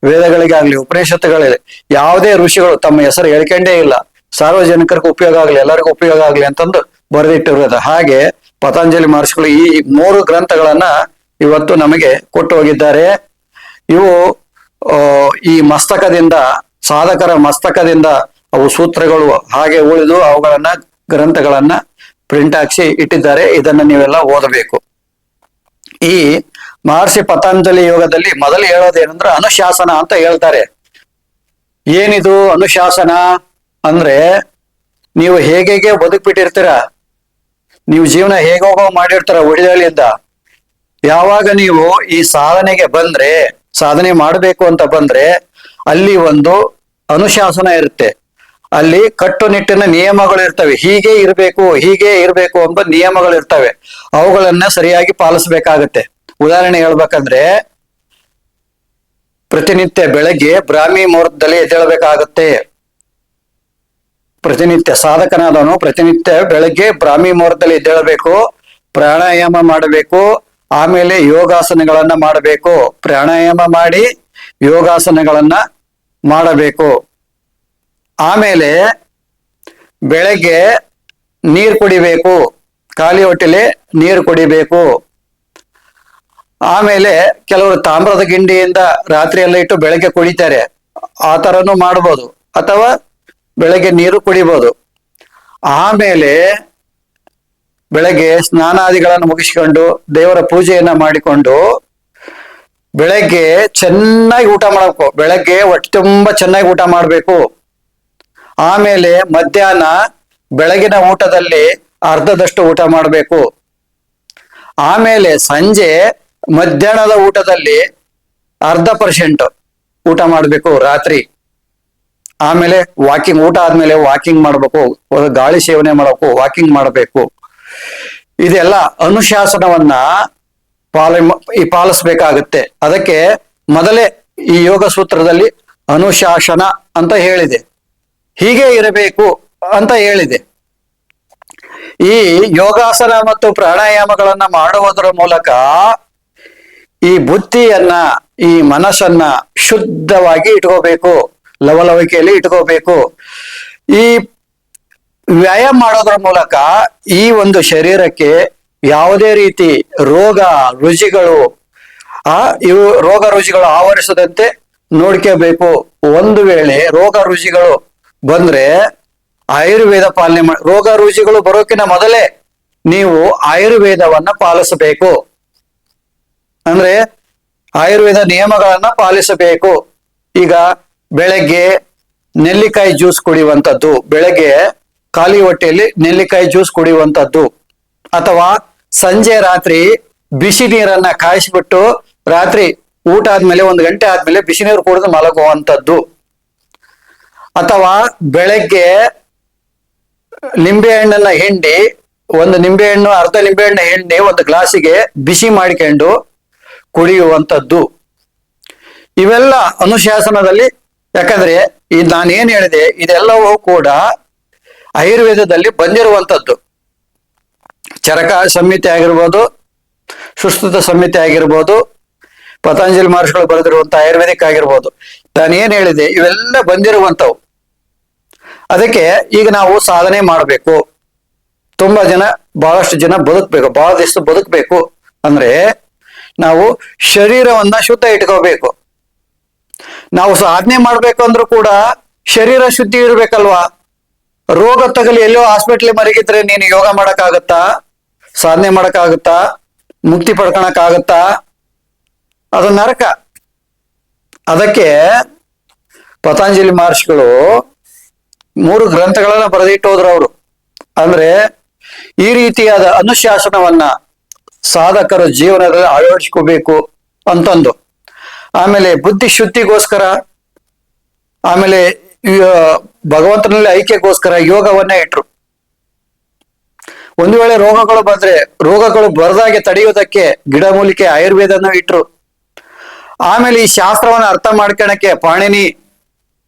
ವೇದಗಳಿಗೆ ಆಗ್ಲಿ, ಉಪನಿಷತ್ತುಗಳಲ್ಲಿ ಯಾವುದೇ ಋಷಿಗಳು ತಮ್ಮ ಹೆಸರು ಹೇಳ್ಕೊಂಡೇ ಇಲ್ಲ. ಸಾರ್ವಜನಿಕರಿಗೆ ಉಪಯೋಗ ಆಗ್ಲಿ, ಎಲ್ಲರಿಗೂ ಉಪಯೋಗ ಆಗ್ಲಿ ಅಂತಂದು ಬರೆದಿಟ್ಟಿರೋದು. ಹಾಗೆ ಪತಂಜಲಿ ಮಹರ್ಷಿಗಳು ಈ 3 ಗ್ರಂಥಗಳನ್ನ ಇವತ್ತು ನಮಗೆ ಕೊಟ್ಟು ಹೋಗಿದ್ದಾರೆ. ಇವು ಈ ಮಸ್ತಕದಿಂದ, ಸಾಧಕರ ಮಸ್ತಕದಿಂದ ಅವು ಸೂತ್ರಗಳು ಹಾಗೆ ಉಳಿದು ಅವುಗಳನ್ನ ಗ್ರಂಥಗಳನ್ನ ಪ್ರಿಂಟ್ ಹಾಕ್ಸಿ ಇಟ್ಟಿದ್ದಾರೆ. ಇದನ್ನ ನೀವೆಲ್ಲ ಓದಬೇಕು. ಈ ಮಹರ್ಷಿ ಪತಂಜಲಿ ಯೋಗದಲ್ಲಿ ಮೊದಲು ಹೇಳೋದೇನಂದ್ರೆ ಅನುಶಾಸನ ಅಂತ ಹೇಳ್ತಾರೆ. ಏನಿದು ಅನುಶಾಸನ ಅಂದ್ರೆ, ನೀವು ಹೇಗೆ ಬದುಕ್ಬಿಟ್ಟಿರ್ತೀರ, ನೀವು ಜೀವನ ಹೇಗೋಗೋ ಮಾಡಿರ್ತೀರ ಒಡಿದಳಿಯಿಂದ. ಯಾವಾಗ ನೀವು ಈ ಸಾಧನೆಗೆ ಬಂದ್ರೆ, ಸಾಧನೆ ಮಾಡಬೇಕು ಅಂತ ಬಂದ್ರೆ, ಅಲ್ಲಿ ಒಂದು ಅನುಶಾಸನ ಇರುತ್ತೆ. ಅಲ್ಲಿ ಕಟ್ಟುನಿಟ್ಟಿನ ನಿಯಮಗಳು ಇರ್ತವೆ. ಹೀಗೆ ಇರಬೇಕು ಎಂಬ ನಿಯಮಗಳು ಇರ್ತವೆ. ಅವುಗಳನ್ನ ಸರಿಯಾಗಿ ಪಾಲಿಸ್ಬೇಕಾಗತ್ತೆ. ಉದಾಹರಣೆ ಹೇಳ್ಬೇಕಂದ್ರೆ, ಪ್ರತಿನಿತ್ಯ ಬೆಳಗ್ಗೆ ಬ್ರಾಹ್ಮಿ ಮುಹೂರ್ತದಲ್ಲಿ ಎದ್ದೇಳಬೇಕಾಗತ್ತೆ. ಪ್ರತಿನಿತ್ಯ ಸಾಧಕನಾದವನು ಪ್ರತಿನಿತ್ಯ ಬೆಳಗ್ಗೆ ಬ್ರಾಹ್ಮಿ ಮುಹೂರ್ತದಲ್ಲಿ ಎದ್ದೇಳಬೇಕು. ಪ್ರಾಣಾಯಾಮ ಮಾಡಬೇಕು. ಆಮೇಲೆ ಯೋಗಾಸನಗಳನ್ನ ಮಾಡಬೇಕು. ಪ್ರಾಣಾಯಾಮ ಮಾಡಿ ಯೋಗಾಸನಗಳನ್ನ ಮಾಡಬೇಕು. ಆಮೇಲೆ ಬೆಳಗ್ಗೆ ನೀರು ಕುಡಿಬೇಕು. ಖಾಲಿ ಹೊಟ್ಟೆಲೆ ನೀರು ಕುಡಿಬೇಕು. ಆಮೇಲೆ ಕೆಲವರು ತಾಮ್ರದ ಗಿಂಡಿಯಿಂದ ರಾತ್ರಿ ಎಲ್ಲ ಇಟ್ಟು ಬೆಳಗ್ಗೆ ಕುಡಿತಾರೆ. ಆ ತರನು ಮಾಡ್ಬೋದು, ಅಥವಾ ಬೆಳಗ್ಗೆ ನೀರು ಕುಡಿಬೋದು. ಆಮೇಲೆ ಬೆಳಗ್ಗೆ ಸ್ನಾನಾದಿಗಳನ್ನು ಮುಗಿಸಿಕೊಂಡು ದೇವರ ಪೂಜೆಯನ್ನ ಮಾಡಿಕೊಂಡು ಬೆಳಗ್ಗೆ ಚೆನ್ನಾಗಿ ಊಟ ಮಾಡಬೇಕು. ಬೆಳಗ್ಗೆ ಹೊಟ್ಟೆ ತುಂಬ ಚೆನ್ನಾಗಿ ಊಟ ಮಾಡಬೇಕು. ಆಮೇಲೆ ಮಧ್ಯಾಹ್ನ ಬೆಳಗಿನ ಊಟದಲ್ಲಿ ಅರ್ಧದಷ್ಟು ಊಟ ಮಾಡಬೇಕು. ಆಮೇಲೆ ಸಂಜೆ ಮಧ್ಯಾಹ್ನದ ಊಟದಲ್ಲಿ ಅರ್ಧ% ಊಟ ಮಾಡಬೇಕು ರಾತ್ರಿ. ಆಮೇಲೆ ವಾಕಿಂಗ್, ಊಟ ಆದ್ಮೇಲೆ ವಾಕಿಂಗ್ ಮಾಡಬೇಕು, ಗಾಳಿ ಸೇವನೆ ಮಾಡಬೇಕು, ವಾಕಿಂಗ್ ಮಾಡಬೇಕು. ಇದೆಲ್ಲ ಅನುಶಾಸನವನ್ನ ಪಾಲಿಸ್ಬೇಕಾಗುತ್ತೆ. ಅದಕ್ಕೆ ಮೊದಲೇ ಈ ಯೋಗ ಸೂತ್ರದಲ್ಲಿ ಅನುಶಾಸನ ಅಂತ ಹೇಳಿದೆ, ಹೀಗೆ ಇರಬೇಕು ಅಂತ ಹೇಳಿದೆ. ಈ ಯೋಗಾಸನ ಮತ್ತು ಪ್ರಾಣಾಯಾಮಗಳನ್ನ ಮಾಡುವುದರ ಮೂಲಕ ಈ ಬುದ್ಧಿಯನ್ನ, ಈ ಮನಸ್ಸನ್ನ ಶುದ್ಧವಾಗಿ ಇಟ್ಕೋಬೇಕು, ಲವಲವಿಕೆಯಲ್ಲಿ ಇಟ್ಕೋಬೇಕು. ಈ ವ್ಯಾಯಾಮ ಮಾಡೋದ್ರ ಮೂಲಕ ಈ ಒಂದು ಶರೀರಕ್ಕೆ ಯಾವುದೇ ರೀತಿ ರೋಗ ರುಜಿಗಳು ಆವರಿಸದಂತೆ ನೋಡ್ಕೋಬೇಕು. ಒಂದು ವೇಳೆ ರೋಗ ರುಜಿಗಳು ಬಂದ್ರೆ ಆಯುರ್ವೇದ ಪಾಲನೆ ಮಾಡಿ, ರೋಗ ರುಜಿಗಳು ಬರೋಕಿನ ಮೊದಲೇ ನೀವು ಆಯುರ್ವೇದವನ್ನ ಪಾಲಿಸಬೇಕು. ಅಂದ್ರೆ ಆಯುರ್ವೇದ ನಿಯಮಗಳನ್ನ ಪಾಲಿಸಬೇಕು. ಈಗ ಬೆಳಗ್ಗೆ ನೆಲ್ಲಿಕಾಯಿ ಜ್ಯೂಸ್ ಕುಡಿಯುವಂಥದ್ದು, ಬೆಳಗ್ಗೆ ಖಾಲಿ ಹೊಟ್ಟೆಯಲ್ಲಿ ನೆಲ್ಲಿಕಾಯಿ ಜ್ಯೂಸ್ ಕುಡಿಯುವಂಥದ್ದು, ಅಥವಾ ಸಂಜೆ ರಾತ್ರಿ ಬಿಸಿ ನೀರನ್ನ ಕಾಯಿಸ್ಬಿಟ್ಟು ರಾತ್ರಿ ಊಟ ಆದ್ಮೇಲೆ 1 ಗಂಟೆ ಆದ್ಮೇಲೆ ಬಿಸಿ ನೀರು ಕುಡಿದು ಮಲಗುವಂಥದ್ದು, ಅಥವಾ ಬೆಳಗ್ಗೆ ನಿಂಬೆ ಹಣ್ಣನ್ನ ಹಿಂಡಿ, ಅರ್ಧ ನಿಂಬೆ ಹಣ್ಣು ಹಿಂಡಿ 1 ಗ್ಲಾಸಿಗೆ ಬಿಸಿ ಮಾಡಿಕೊಂಡು ಕುಡಿಯುವಂಥದ್ದು. ಇವೆಲ್ಲ ಅನುಶಾಸನದಲ್ಲಿ, ಯಾಕಂದ್ರೆ ನಾನೇನ್ ಹೇಳಿದೆ ಇದೆಲ್ಲವೂ ಕೂಡ ಆಯುರ್ವೇದದಲ್ಲಿ ಬಂದಿರುವಂಥದ್ದು. ಚರಕ ಸಂಹಿತೆ ಆಗಿರ್ಬೋದು, ಸುಶ್ರುತ ಸಂಹಿತೆ ಆಗಿರ್ಬೋದು, ಪತಂಜಲಿ ಮಹರ್ಷಿಗಳು ಬರೆದಿರುವಂತ ಆಯುರ್ವೇದಿಕ್ ಆಗಿರ್ಬೋದು, ನಾನೇನ್ ಹೇಳಿದೆ ಇವೆಲ್ಲ ಬಂದಿರುವಂಥವು. ಅದಕ್ಕೆ ಈಗ ನಾವು ಸಾಧನೆ ಮಾಡಬೇಕು. ಬಹಳಷ್ಟು ಜನ ಬದುಕಬೇಕು, ಬಹಳ ದಿವಸ ಬದುಕಬೇಕು ಅಂದ್ರೆ ನಾವು ಶರೀರವನ್ನ ಶುದ್ಧ ಇಟ್ಕೋಬೇಕು. ನಾವು ಸಾಧನೆ ಮಾಡ್ಬೇಕು ಅಂದ್ರೂ ಕೂಡ ಶರೀರ ಶುದ್ಧಿ ಇರ್ಬೇಕಲ್ವಾ. ರೋಗ ತಗಲಿ ಎಲ್ಲೋ ಹಾಸ್ಪಿಟ್ಲ್ ಮರಗಿದ್ರೆ ನೀನು ಯೋಗ ಮಾಡಕ್ಕಾಗತ್ತಾ? ಸಾಧನೆ ಮಾಡಕ್ಕಾಗತ್ತಾ? ಮುಕ್ತಿ ಪಡ್ಕೊಳಕ್ಕಾಗತ್ತಾ? ಅದು ನರಕ. ಅದಕ್ಕೆ ಪತಂಜಲಿ ಮಹರ್ಷಿಗಳು 3 ಗ್ರಂಥಗಳನ್ನ ಬರೆದಿಟ್ಟೋದ್ರು ಅವರು. ಅಂದ್ರೆ ಈ ರೀತಿಯಾದ ಅನುಶಾಸನವನ್ನ ಸಾಧಕರು ಜೀವನದಲ್ಲಿ ಅಳವಡಿಸ್ಕೋಬೇಕು ಅಂತಂದು. ಆಮೇಲೆ ಬುದ್ಧಿ ಶುದ್ಧಿಗೋಸ್ಕರ, ಆಮೇಲೆ ಭಗವಂತನಲ್ಲಿ ಐಕ್ಯಕ್ಕೋಸ್ಕರ ಯೋಗವನ್ನ ಇಟ್ರು. ಒಂದು ವೇಳೆ ರೋಗಗಳು ಬಂದ್ರೆ ರೋಗಗಳು ಬರದಾಗೆ ತಡೆಯುವುದಕ್ಕೆ ಗಿಡಮೂಲಿಕೆ ಆಯುರ್ವೇದನ ಇಟ್ರು. ಆಮೇಲೆ ಈ ಶಾಸ್ತ್ರವನ್ನ ಅರ್ಥ ಮಾಡ್ಕೊಳಕ್ಕೆ ಪಾಣಿನಿ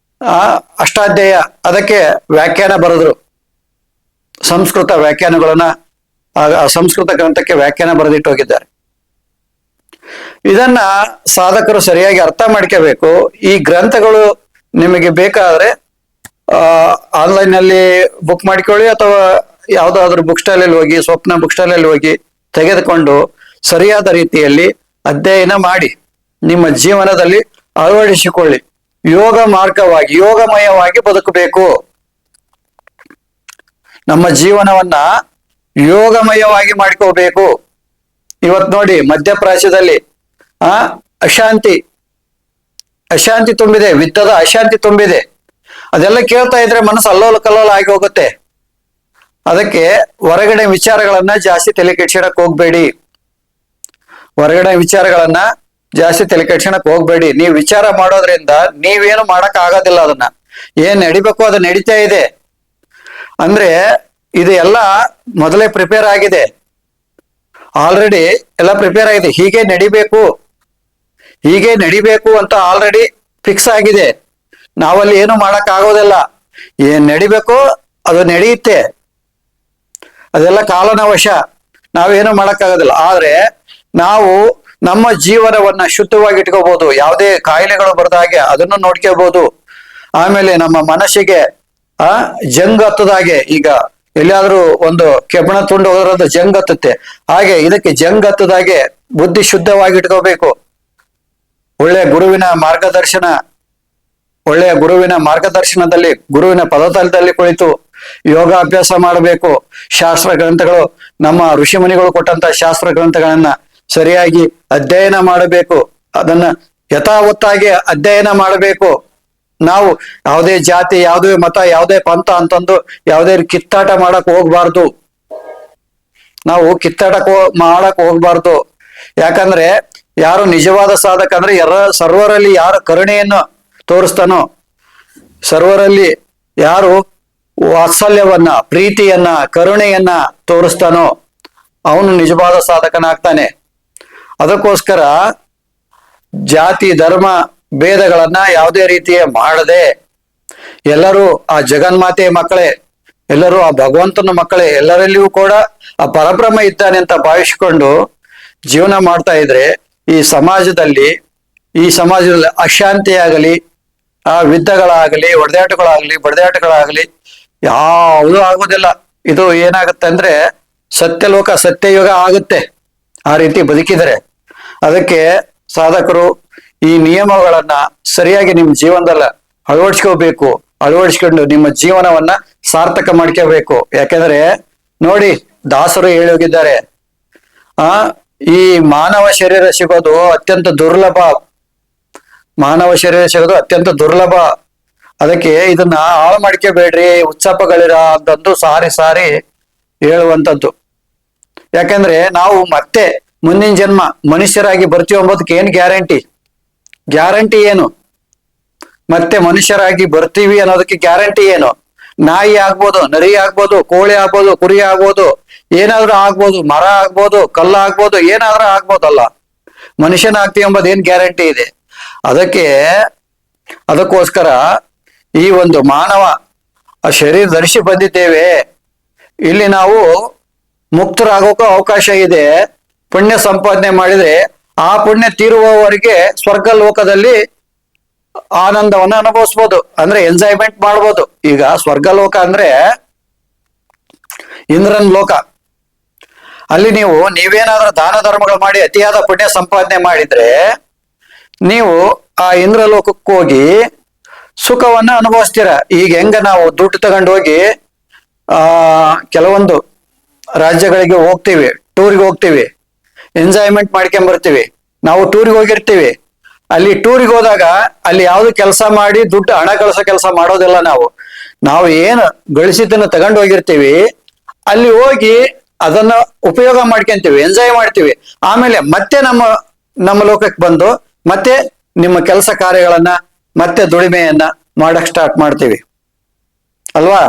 ಅಷ್ಟಾಧ್ಯಾಯ ಅದಕ್ಕೆ ವ್ಯಾಖ್ಯಾನ ಬರೆದ್ರು. ಸಂಸ್ಕೃತ ವ್ಯಾಖ್ಯಾನಗಳನ್ನ, ಸಂಸ್ಕೃತ ಗ್ರಂಥಕ್ಕೆ ವ್ಯಾಖ್ಯಾನ ಬರೆದಿಟ್ಟು ಹೋಗಿದ್ದಾರೆ. ಇದನ್ನ ಸಾಧಕರು ಸರಿಯಾಗಿ ಅರ್ಥ ಮಾಡ್ಕೋಬೇಕು. ಈ ಗ್ರಂಥಗಳು ನಿಮಗೆ ಬೇಕಾದ್ರೆ ಆನ್ಲೈನ್ ನಲ್ಲಿ ಬುಕ್ ಮಾಡ್ಕೊಳ್ಳಿ, ಅಥವಾ ಯಾವ್ದಾದ್ರು ಬುಕ್ ಸ್ಟಾಲಲ್ಲಿ ಹೋಗಿ, ಸ್ವಪ್ನ ಬುಕ್ ಸ್ಟಾಲಲ್ಲಿ ಹೋಗಿ ತೆಗೆದುಕೊಂಡು ಸರಿಯಾದ ರೀತಿಯಲ್ಲಿ ಅಧ್ಯಯನ ಮಾಡಿ ನಿಮ್ಮ ಜೀವನದಲ್ಲಿ ಅಳವಡಿಸಿಕೊಳ್ಳಿ. ಯೋಗ ಮಾರ್ಗವಾಗಿ, ಯೋಗಮಯವಾಗಿ ಬದುಕಬೇಕು. ನಮ್ಮ ಜೀವನವನ್ನ ಯೋಗಮಯವಾಗಿ ಮಾಡ್ಕೋಬೇಕು. ಇವತ್ ನೋಡಿ ಮಧ್ಯಪ್ರಾಚ್ಯದಲ್ಲಿ ಅಶಾಂತಿ ತುಂಬಿದೆ, ಯುದ್ಧದ ಅಶಾಂತಿ ತುಂಬಿದೆ. ಅದೆಲ್ಲ ಕೇಳ್ತಾ ಇದ್ರೆ ಮನಸ್ಸು ಅಲ್ಲೋಲ ಕಲ್ಲೋಲ ಆಗಿ ಹೋಗುತ್ತೆ. ಅದಕ್ಕೆ ಹೊರಗಡೆ ವಿಚಾರಗಳನ್ನ ಜಾಸ್ತಿ ತಲೆ ಕೆಡ್ಸೋಣಕ್ ಹೋಗ್ಬೇಡಿ. ಹೊರಗಡೆ ವಿಚಾರಗಳನ್ನ ಜಾಸ್ತಿ ತಲೆ ಕೆಡ್ಸೋಣಕ್ ಹೋಗ್ಬೇಡಿ. ನೀವು ವಿಚಾರ ಮಾಡೋದ್ರಿಂದ ನೀವೇನು ಮಾಡಕ್ ಆಗೋದಿಲ್ಲ. ಅದನ್ನ ಏನ್ ನಡಿಬೇಕು ಅದು ನಡೀತಾ ಇದೆ. ಅಂದ್ರೆ ಇದು ಎಲ್ಲ ಮೊದಲೇ ಪ್ರಿಪೇರ್ ಆಗಿದೆ, ಆಲ್ರೆಡಿ ಎಲ್ಲ ಪ್ರಿಪೇರ್ ಆಗಿದೆ. ಹೀಗೆ ನಡಿಬೇಕು ಅಂತ ಆಲ್ರೆಡಿ ಫಿಕ್ಸ್ ಆಗಿದೆ. ನಾವಲ್ಲಿ ಏನು ಮಾಡಕ್ ಆಗೋದಿಲ್ಲ. ಏನ್ ನಡಿಬೇಕೋ ಅದು ನಡೆಯುತ್ತೆ. ಅದೆಲ್ಲ ಕಾಲನ ವಶ, ನಾವೇನು ಮಾಡಕ್ಕಾಗೋದಿಲ್ಲ. ಆದ್ರೆ ನಾವು ನಮ್ಮ ಜೀವನವನ್ನ ಶುದ್ಧವಾಗಿ ಇಟ್ಕೋಬಹುದು. ಯಾವುದೇ ಕಾಯಿಲೆಗಳು ಬರದ ಹಾಗೆ ಅದನ್ನು ನೋಡ್ಕೋಬಹುದು. ಆಮೇಲೆ ನಮ್ಮ ಮನಸ್ಸಿಗೆ ಜಂಗ್ ಹತ್ತದಾಗೆ, ಈಗ ಎಲ್ಲಿಯಾದ್ರೂ ಒಂದು ಕೆಬ್ಬಣ ತುಂಡು ಹೋದ್ರದ ಜಂಗ್ ಹತ್ತುತ್ತೆ, ಹಾಗೆ ಇದಕ್ಕೆ ಜಂಗ್ ಹತ್ತದಾಗೆ ಬುದ್ಧಿ ಶುದ್ಧವಾಗಿ ಇಟ್ಕೋಬೇಕು. ಒಳ್ಳೆಯ ಗುರುವಿನ ಮಾರ್ಗದರ್ಶನದಲ್ಲಿ, ಗುರುವಿನ ಪದತಲದಲ್ಲಿ ಕುಳಿತು ಯೋಗಾಭ್ಯಾಸ ಮಾಡಬೇಕು. ಶಾಸ್ತ್ರ ಗ್ರಂಥಗಳು, ನಮ್ಮ ಋಷಿಮುನಿಗಳು ಕೊಟ್ಟಂತ ಶಾಸ್ತ್ರ ಗ್ರಂಥಗಳನ್ನ ಸರಿಯಾಗಿ ಅಧ್ಯಯನ ಮಾಡಬೇಕು. ಅದನ್ನ ಯಥಾವತ್ತಾಗಿ ಅಧ್ಯಯನ ಮಾಡಬೇಕು. ನಾವು ಯಾವುದೇ ಜಾತಿ, ಯಾವುದೇ ಮತ, ಯಾವುದೇ ಪಂಥ ಅಂತಂದು ಯಾವುದೇ ಕಿತ್ತಾಟ ಮಾಡಕ್ ಹೋಗ್ಬಾರ್ದು. ನಾವು ಕಿತ್ತಾಟ ಮಾಡಕ್ ಹೋಗ್ಬಾರ್ದು. ಯಾಕಂದ್ರೆ ಯಾರು ನಿಜವಾದ ಸಾಧಕ ಅಂದ್ರೆ ಸರ್ವರಲ್ಲಿ ಯಾರು ಕರುಣೆಯನ್ನು ತೋರಿಸ್ತಾನೋ, ಸರ್ವರಲ್ಲಿ ಯಾರು ವಾತ್ಸಲ್ಯವನ್ನ, ಪ್ರೀತಿಯನ್ನ, ಕರುಣೆಯನ್ನ ತೋರಿಸ್ತಾನೋ ಅವನು ನಿಜವಾದ ಸಾಧಕನಾಗ್ತಾನೆ. ಅದಕ್ಕೋಸ್ಕರ ಜಾತಿ ಧರ್ಮ ಭೇದಗಳನ್ನ ಯಾವುದೇ ರೀತಿಯ ಮಾಡದೆ ಎಲ್ಲರೂ ಆ ಜಗನ್ಮಾತೆಯ ಮಕ್ಕಳೇ, ಎಲ್ಲರೂ ಆ ಭಗವಂತನ ಮಕ್ಕಳೇ, ಎಲ್ಲರಲ್ಲಿಯೂ ಕೂಡ ಆ ಪರಬ್ರಹ್ಮ ಇದ್ದಾನೆ ಅಂತ ಭಾವಿಸಿಕೊಂಡು ಜೀವನ ಮಾಡ್ತಾ ಇದ್ರೆ ಈ ಸಮಾಜದಲ್ಲಿ ಅಶಾಂತಿಯಾಗಲಿ, ಆ ಯುದ್ಧಗಳಾಗಲಿ, ಬಡದಾಟಗಳಾಗಲಿ ಯಾವುದೂ ಆಗೋದಿಲ್ಲ. ಇದು ಏನಾಗುತ್ತೆ ಅಂದ್ರೆ ಸತ್ಯಲೋಕ, ಸತ್ಯಯುಗ ಆಗುತ್ತೆ ಆ ರೀತಿ ಬದುಕಿದರೆ. ಅದಕ್ಕೆ ಸಾಧಕರು ಈ ನಿಯಮಗಳನ್ನ ಸರಿಯಾಗಿ ನಿಮ್ಮ ಜೀವನದಲ್ಲಿ ಅಳವಡಿಸ್ಕೊಂಡು ನಿಮ್ಮ ಜೀವನವನ್ನ ಸಾರ್ಥಕ ಮಾಡ್ಕೋಬೇಕು. ಯಾಕೆಂದ್ರೆ ನೋಡಿ, ದಾಸರು ಹೇಳಿ ಹೋಗಿದ್ದಾರೆ, ಈ ಮಾನವ ಶರೀರ ಸಿಗೋದು ಅತ್ಯಂತ ದುರ್ಲಭ. ಅದಕ್ಕೆ ಇದನ್ನ ಹಾಳು ಮಾಡ್ಕೋಬೇಡ್ರಿ, ಉತ್ಸಪಗಳಿರ ಅಂತಂದು ಸಾರಿ ಹೇಳುವಂಥದ್ದು. ಯಾಕಂದ್ರೆ ನಾವು ಮತ್ತೆ ಮುಂದಿನ ಜನ್ಮ ಮನುಷ್ಯರಾಗಿ ಬರ್ತೀವಿ ಎಂಬುದಕ್ಕೆ ಏನ್ ಗ್ಯಾರಂಟಿ ಏನು? ಮತ್ತೆ ಮನುಷ್ಯರಾಗಿ ಬರ್ತೀವಿ ಅನ್ನೋದಕ್ಕೆ ಗ್ಯಾರಂಟಿ ಏನು? ನಾಯಿ ಆಗ್ಬೋದು, ನರಿ ಆಗ್ಬೋದು, ಕೋಳಿ ಆಗ್ಬೋದು, ಕುರಿ ಆಗ್ಬೋದು, ಏನಾದ್ರೂ ಆಗ್ಬೋದು, ಮರ ಆಗ್ಬೋದು, ಕಲ್ಲ ಆಗ್ಬೋದು, ಏನಾದ್ರೂ ಆಗ್ಬೋದಲ್ಲ. ಮನುಷ್ಯನಾಗ್ತೀವಿ ಎಂಬುದು ಏನ್ ಗ್ಯಾರಂಟಿ ಇದೆ? ಅದಕ್ಕೋಸ್ಕರ ಈ ಒಂದು ಮಾನವ ಆ ಶರೀರ ಧರಿಸಿ ಬಂದಿದ್ದೇವೆ. ಇಲ್ಲಿ ನಾವು ಮುಕ್ತರಾಗೋಕೆ ಅವಕಾಶ ಇದೆ. ಪುಣ್ಯ ಸಂಪಾದನೆ ಮಾಡಿದ್ರೆ ಆ ಪುಣ್ಯ ತೀರುವವರೆಗೆ ಸ್ವರ್ಗ ಲೋಕದಲ್ಲಿ ಆನಂದವನ್ನ ಅನುಭವಿಸ್ಬೋದು, ಅಂದ್ರೆ ಎಂಜಾಯ್ಮೆಂಟ್ ಮಾಡ್ಬೋದು. ಈಗ ಸ್ವರ್ಗ ಲೋಕ ಅಂದ್ರೆ ಇಂದ್ರನ್ ಲೋಕ. ಅಲ್ಲಿ ನೀವೇನಾದ್ರೂ ದಾನ ಧರ್ಮಗಳು ಮಾಡಿ ಅತಿಯಾದ ಪುಣ್ಯ ಸಂಪಾದನೆ ಮಾಡಿದ್ರೆ ನೀವು ಆ ಇಂದ್ರ ಲೋಕಕ್ಕೆ ಹೋಗಿ ಸುಖವನ್ನ ಅನುಭವಿಸ್ತೀರ. ಈಗ ಹೆಂಗ ನಾವು ದುಡ್ಡು ತಗೊಂಡು ಹೋಗಿ ಕೆಲವೊಂದು ರಾಜ್ಯಗಳಿಗೆ ಹೋಗ್ತೀವಿ, ಟೂರ್ಗೆ ಹೋಗ್ತೀವಿ, ಎಂಜಾಯ್ಮೆಂಟ್ ಮಾಡ್ಕೊಂಡ್ ಬರ್ತೀವಿ. ನಾವು ಟೂರಿಗೆ ಹೋಗಿರ್ತೀವಿ. ಅಲ್ಲಿ ಟೂರಿಗೆ ಹೋದಾಗ ಅಲ್ಲಿ ಯಾವ್ದು ಕೆಲಸ ಮಾಡಿ ಹಣ ಗಳಿಸೋ ಕೆಲಸ ಮಾಡೋದಿಲ್ಲ. ನಾವು ಏನು ಗಳಿಸಿದ್ದನ್ನು ತಗೊಂಡು ಹೋಗಿರ್ತೀವಿ, ಅಲ್ಲಿ ಹೋಗಿ ಅದನ್ನ ಉಪಯೋಗ ಮಾಡ್ಕೊಂತೀವಿ, ಎಂಜಾಯ್ ಮಾಡ್ತೀವಿ. ಆಮೇಲೆ ಮತ್ತೆ ನಮ್ಮ ಲೋಕಕ್ಕೆ ಬಂದು ಮತ್ತೆ ನಿಮ್ಮ ಕೆಲಸ ಕಾರ್ಯಗಳನ್ನ ಮತ್ತೆ ದುಡಿಮೆಯನ್ನ ಮಾಡಕ್ ಸ್ಟಾರ್ಟ್ ಮಾಡ್ತೀವಿ ಅಲ್ವಾ.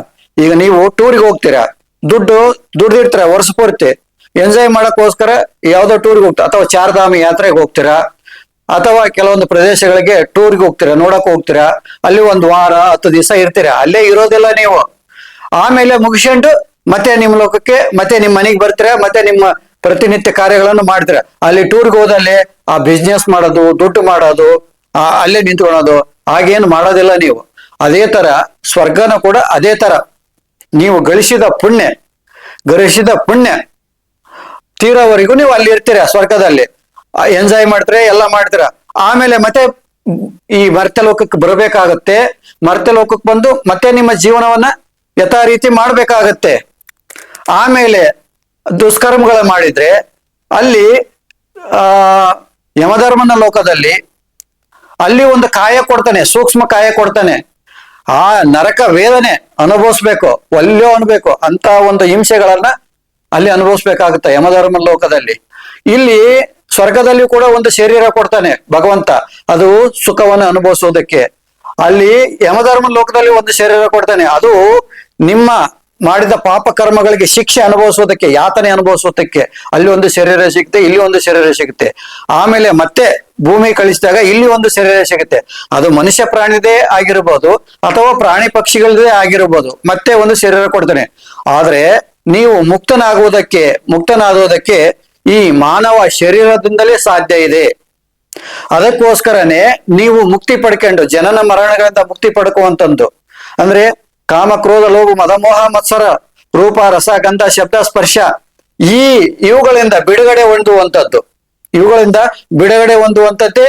ಈಗ ನೀವು ಟೂರಿಗೆ ಹೋಗ್ತೀರಾ, ದುಡ್ದಿರ್ತೀರ ವರ್ಷ ಪೂರ್ತಿ, ಎಂಜಾಯ್ ಮಾಡಕ್ಕೋಸ್ಕರ ಯಾವ್ದೋ ಟೂರ್ಗೆ ಹೋಗ್ತೀರಾ, ಅಥವಾ ಚಾರ್ಧಾಮ ಯಾತ್ರೆಗೆ ಹೋಗ್ತೀರಾ, ಅಥವಾ ಕೆಲವೊಂದು ಪ್ರದೇಶಗಳಿಗೆ ಟೂರ್ಗೆ ಹೋಗ್ತೀರಾ, ನೋಡಕ್ ಹೋಗ್ತೀರಾ. ಅಲ್ಲಿ 1 ವಾರ 10 ದಿವಸ ಇರ್ತೀರಾ, ಅಲ್ಲೇ ಇರೋದಿಲ್ಲ ನೀವು. ಆಮೇಲೆ ಮುಗಿಸ್ಕೊಂಡು ಮತ್ತೆ ನಿಮ್ಮ ಲೋಕಕ್ಕೆ, ಮತ್ತೆ ನಿಮ್ಮ ಮನೆಗೆ ಬರ್ತೀರಾ, ಮತ್ತೆ ನಿಮ್ಮ ಪ್ರತಿನಿತ್ಯ ಕಾರ್ಯಗಳನ್ನು ಮಾಡ್ತೀರಾ. ಅಲ್ಲಿ ಟೂರ್ಗೆ ಹೋದಲ್ಲಿ ಆ ಬಿಸ್ನೆಸ್ ಮಾಡೋದು, ದುಡ್ಡು ಮಾಡೋದು, ಅಲ್ಲೇ ನಿಂತ್ಕೊಳ್ಳೋದು ಹಾಗೇನು ಮಾಡೋದಿಲ್ಲ ನೀವು. ಅದೇ ತರ ಸ್ವರ್ಗನ ಕೂಡ ಅದೇ ತರ. ನೀವು ಗಳಿಸಿದ ಪುಣ್ಯ ತೀರೋವರೆಗೂ ನೀವು ಅಲ್ಲಿ ಇರ್ತೀರ, ಸ್ವರ್ಗದಲ್ಲಿ ಎಂಜಾಯ್ ಮಾಡ್ತೀರಾ, ಎಲ್ಲ ಮಾಡ್ತೀರಾ. ಆಮೇಲೆ ಮತ್ತೆ ಈ ಮರ್ತ್ಯ ಲೋಕಕ್ಕೆ ಬರಬೇಕಾಗತ್ತೆ. ಮರ್ತ್ಯ ಲೋಕಕ್ಕೆ ಬಂದು ಮತ್ತೆ ನಿಮ್ಮ ಜೀವನವನ್ನ ಯಥಾ ರೀತಿ ಮಾಡ್ಬೇಕಾಗತ್ತೆ. ಆಮೇಲೆ ದುಷ್ಕರ್ಮಗಳ ಮಾಡಿದ್ರೆ ಅಲ್ಲಿ ಯಮಧರ್ಮನ ಲೋಕದಲ್ಲಿ ಅಲ್ಲಿ ಒಂದು ಕಾಯ ಕೊಡ್ತಾನೆ, ಸೂಕ್ಷ್ಮ ಕಾಯ ಕೊಡ್ತಾನೆ. ಆ ನರಕ ವೇದನೆ ಅನುಭವಿಸ್ಬೇಕು, ಒಲ್ಲೆ ಅನ್ಬೇಕು ಅಂತ ಒಂದು ಹಿಂಸೆಗಳನ್ನ ಅಲ್ಲಿ ಅನುಭವಿಸ್ಬೇಕಾಗುತ್ತೆ ಯಮಧರ್ಮ ಲೋಕದಲ್ಲಿ. ಇಲ್ಲಿ ಸ್ವರ್ಗದಲ್ಲಿ ಕೂಡ ಒಂದು ಶರೀರ ಕೊಡ್ತಾನೆ ಭಗವಂತ, ಅದು ಸುಖವನ್ನು ಅನುಭವಿಸೋದಕ್ಕೆ. ಅಲ್ಲಿ ಯಮಧರ್ಮ ಲೋಕದಲ್ಲಿ ಒಂದು ಶರೀರ ಕೊಡ್ತಾನೆ, ಅದು ನಿಮ್ಮ ಮಾಡಿದ ಪಾಪ ಕರ್ಮಗಳಿಗೆ ಶಿಕ್ಷೆ ಅನುಭವಿಸೋದಕ್ಕೆ, ಯಾತನೆ ಅನುಭವಿಸೋದಕ್ಕೆ. ಅಲ್ಲಿ ಒಂದು ಶರೀರ ಸಿಗುತ್ತೆ, ಇಲ್ಲಿ ಒಂದು ಶರೀರ ಸಿಗುತ್ತೆ. ಆಮೇಲೆ ಮತ್ತೆ ಭೂಮಿ ಕಳಿಸಿದಾಗ ಇಲ್ಲಿ ಒಂದು ಶರೀರ ಸಿಗುತ್ತೆ. ಅದು ಮನುಷ್ಯ ಪ್ರಾಣಿದೇ ಆಗಿರ್ಬೋದು, ಅಥವಾ ಪ್ರಾಣಿ ಪಕ್ಷಿಗಳದೇ ಆಗಿರ್ಬೋದು, ಮತ್ತೆ ಒಂದು ಶರೀರ ಕೊಡ್ತಾನೆ. ಆದ್ರೆ ನೀವು ಮುಕ್ತನಾಗುವುದಕ್ಕೆ ಈ ಮಾನವ ಶರೀರದಿಂದಲೇ ಸಾಧ್ಯ ಇದೆ. ಅದಕ್ಕೋಸ್ಕರನೇ ನೀವು ಮುಕ್ತಿ ಪಡ್ಕೊಂಡು ಜನನ ಮರಣಗಳಿಂದ ಮುಕ್ತಿ ಪಡ್ಕುವಂತದ್ದು ಅಂದ್ರೆ ಕಾಮ ಕ್ರೋಧ ಲೋಭ ಮದ ಮೋಹ ಮತ್ಸರ ರೂಪ ರಸ ಗಂಧ ಶಬ್ದ ಸ್ಪರ್ಶ ಇವುಗಳಿಂದ ಬಿಡುಗಡೆ ಹೊಂದುವಂಥದ್ದೇ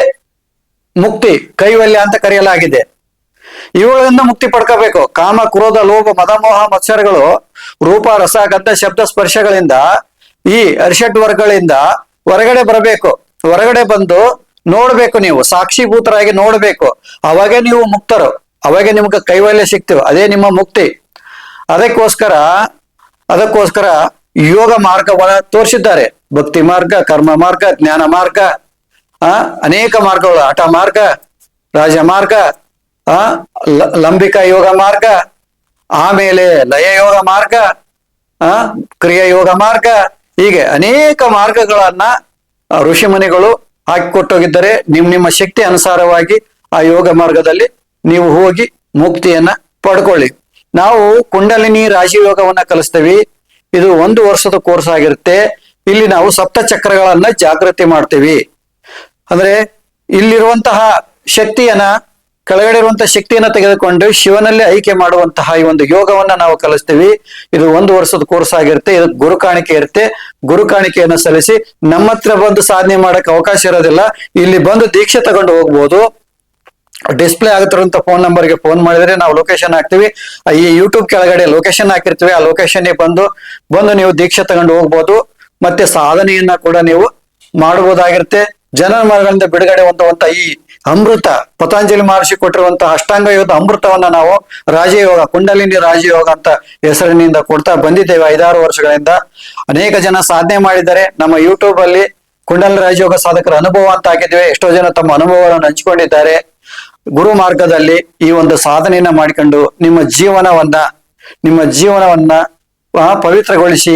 ಮುಕ್ತಿ, ಕೈವಲ್ಯ ಅಂತ ಕರೆಯಲಾಗಿದೆ. ಇವುಗಳಿಂದ ಮುಕ್ತಿ ಪಡ್ಕೋಬೇಕು. ಕಾಮ ಕ್ರೋಧ ಲೋಭ ಮದ ಮೋಹ ಮತ್ಸರಗಳು ರೂಪ ರಸ ಗಂಧ ಶಬ್ದ ಸ್ಪರ್ಶಗಳಿಂದ, ಈ ಅರಿಷಡ್ ವರ್ಗಗಳಿಂದ ಹೊರಗಡೆ ಬರಬೇಕು. ಹೊರಗಡೆ ಬಂದು ನೋಡ್ಬೇಕು, ನೀವು ಸಾಕ್ಷಿಭೂತರಾಗಿ ನೋಡ್ಬೇಕು. ಅವಾಗೇ ನೀವು ಮುಕ್ತರು, ಅವಾಗೆ ನಿಮ್ಗೆ ಕೈವಲ್ಯ ಸಿಗ್ತೀವಿ, ಅದೇ ನಿಮ್ಮ ಮುಕ್ತಿ. ಅದಕ್ಕೋಸ್ಕರ ಯೋಗ ಮಾರ್ಗವನ್ನ ತೋರಿಸಿದ್ದಾರೆ. ಭಕ್ತಿ ಮಾರ್ಗ, ಕರ್ಮ ಮಾರ್ಗ, ಜ್ಞಾನ ಮಾರ್ಗ, ಅನೇಕ ಮಾರ್ಗಗಳು, ಹಠ ಮಾರ್ಗ, ರಾಜ ಮಾರ್ಗ, ಲಂಬಿಕ ಯೋಗ ಮಾರ್ಗ, ಆಮೇಲೆ ಲಯ ಯೋಗ ಮಾರ್ಗ, ಕ್ರಿಯಾ ಯೋಗ ಮಾರ್ಗ, ಹೀಗೆ ಅನೇಕ ಮಾರ್ಗಗಳನ್ನ ಋಷಿಮುನಿಗಳು ಹಾಕಿಕೊಟ್ಟೋಗಿದ್ದರೆ ನಿಮ್ಮ ಶಕ್ತಿ ಅನುಸಾರವಾಗಿ ಆ ಯೋಗ ಮಾರ್ಗದಲ್ಲಿ ನೀವು ಹೋಗಿ ಮುಕ್ತಿಯನ್ನ ಪಡ್ಕೊಳ್ಳಿ. ನಾವು ಕುಂಡಲಿನಿ ರಾಜಯೋಗವನ್ನ ಕಲಿಸ್ತೀವಿ. ಇದು 1 ವರ್ಷದ ಕೋರ್ಸ್ ಆಗಿರುತ್ತೆ. ಇಲ್ಲಿ ನಾವು ಸಪ್ತ ಚಕ್ರಗಳನ್ನ ಜಾಗೃತಿ ಮಾಡ್ತೀವಿ. ಅಂದ್ರೆ ಇಲ್ಲಿರುವಂತಹ ಶಕ್ತಿಯನ್ನ, ಕೆಳಗಡೆ ಇರುವಂತಹ ಶಕ್ತಿಯನ್ನ ತೆಗೆದುಕೊಂಡು ಶಿವನಲ್ಲಿ ಐಕ್ಯ ಮಾಡುವಂತಹ ಈ ಒಂದು ಯೋಗವನ್ನ ನಾವು ಕಲಿಸ್ತೀವಿ. ಇದು 1 ವರ್ಷದ ಕೋರ್ಸ್ ಆಗಿರುತ್ತೆ. ಇದು ಗುರುಕಾಣಿಕೆ ಇರುತ್ತೆ. ಗುರುಕಾಣಿಕೆಯನ್ನು ಸಲ್ಲಿಸಿ ನಮ್ಮ ಹತ್ರ ಬಂದು ಸಾಧನೆ ಮಾಡಕ್ಕೆ ಅವಕಾಶ ಇರೋದಿಲ್ಲ. ಇಲ್ಲಿ ಬಂದು ದೀಕ್ಷೆ ತಗೊಂಡು ಹೋಗ್ಬೋದು. ಡಿಸ್ಪ್ಲೇ ಆಗುತ್ತಿರುವಂತ ಫೋನ್ ನಂಬರ್ಗೆ ಫೋನ್ ಮಾಡಿದ್ರೆ ನಾವು ಲೊಕೇಶನ್ ಹಾಕ್ತಿವಿ. ಈ ಯೂಟ್ಯೂಬ್ ಕೆಳಗಡೆ ಲೊಕೇಶನ್ ಹಾಕಿರ್ತೀವಿ. ಆ ಲೊಕೇಶನ್ ಬಂದು ನೀವು ದೀಕ್ಷೆ ತಗೊಂಡು ಹೋಗ್ಬೋದು. ಮತ್ತೆ ಸಾಧನೆಯನ್ನ ಕೂಡ ನೀವು ಮಾಡಬಹುದಾಗಿರುತ್ತೆ. ಜನನ ಮರಣಗಳಿಂದ ಬಿಡುಗಡೆ ಹೊಂದುವಂತ ಈ ಅಮೃತ, ಪತಂಜಲಿ ಮಹರ್ಷಿ ಕೊಟ್ಟಿರುವಂತಹ ಅಷ್ಟಾಂಗ ಯೋಗದ ಅಮೃತವನ್ನ ನಾವು ರಾಜಯೋಗ, ಕುಂಡಲಿನಿ ರಾಜಯೋಗ ಅಂತ ಹೆಸರಿನಿಂದ ಕೊಡ್ತಾ ಬಂದಿದ್ದೇವೆ 5-6 ವರ್ಷಗಳಿಂದ. ಅನೇಕ ಜನ ಸಾಧನೆ ಮಾಡಿದ್ದಾರೆ. ನಮ್ಮ ಯೂಟ್ಯೂಬ್ ಅಲ್ಲಿ ಕುಂಡಲಿನಿ ರಾಜಯೋಗ ಸಾಧಕರ ಅನುಭವ ಅಂತ ಹಾಕಿದ್ದೇವೆ. ಎಷ್ಟೋ ಜನ ತಮ್ಮ ಅನುಭವಗಳನ್ನು ಹಂಚಿಕೊಂಡಿದ್ದಾರೆ. ಗುರು ಮಾರ್ಗದಲ್ಲಿ ಈ ಒಂದು ಸಾಧನೆಯನ್ನ ಮಾಡಿಕೊಂಡು ನಿಮ್ಮ ಜೀವನವನ್ನ ಪವಿತ್ರಗೊಳಿಸಿ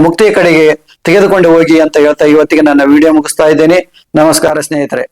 ಮುಕ್ತಿಯ ಕಡೆಗೆ ತೆಗೆದುಕೊಂಡು ಹೋಗಿ ಅಂತ ಹೇಳ್ತಾ ಇವತ್ತಿಗೆ ನನ್ನ ವಿಡಿಯೋ ಮುಗಿಸ್ತಾ ಇದ್ದೇನೆ. ನಮಸ್ಕಾರ ಸ್ನೇಹಿತರೆ.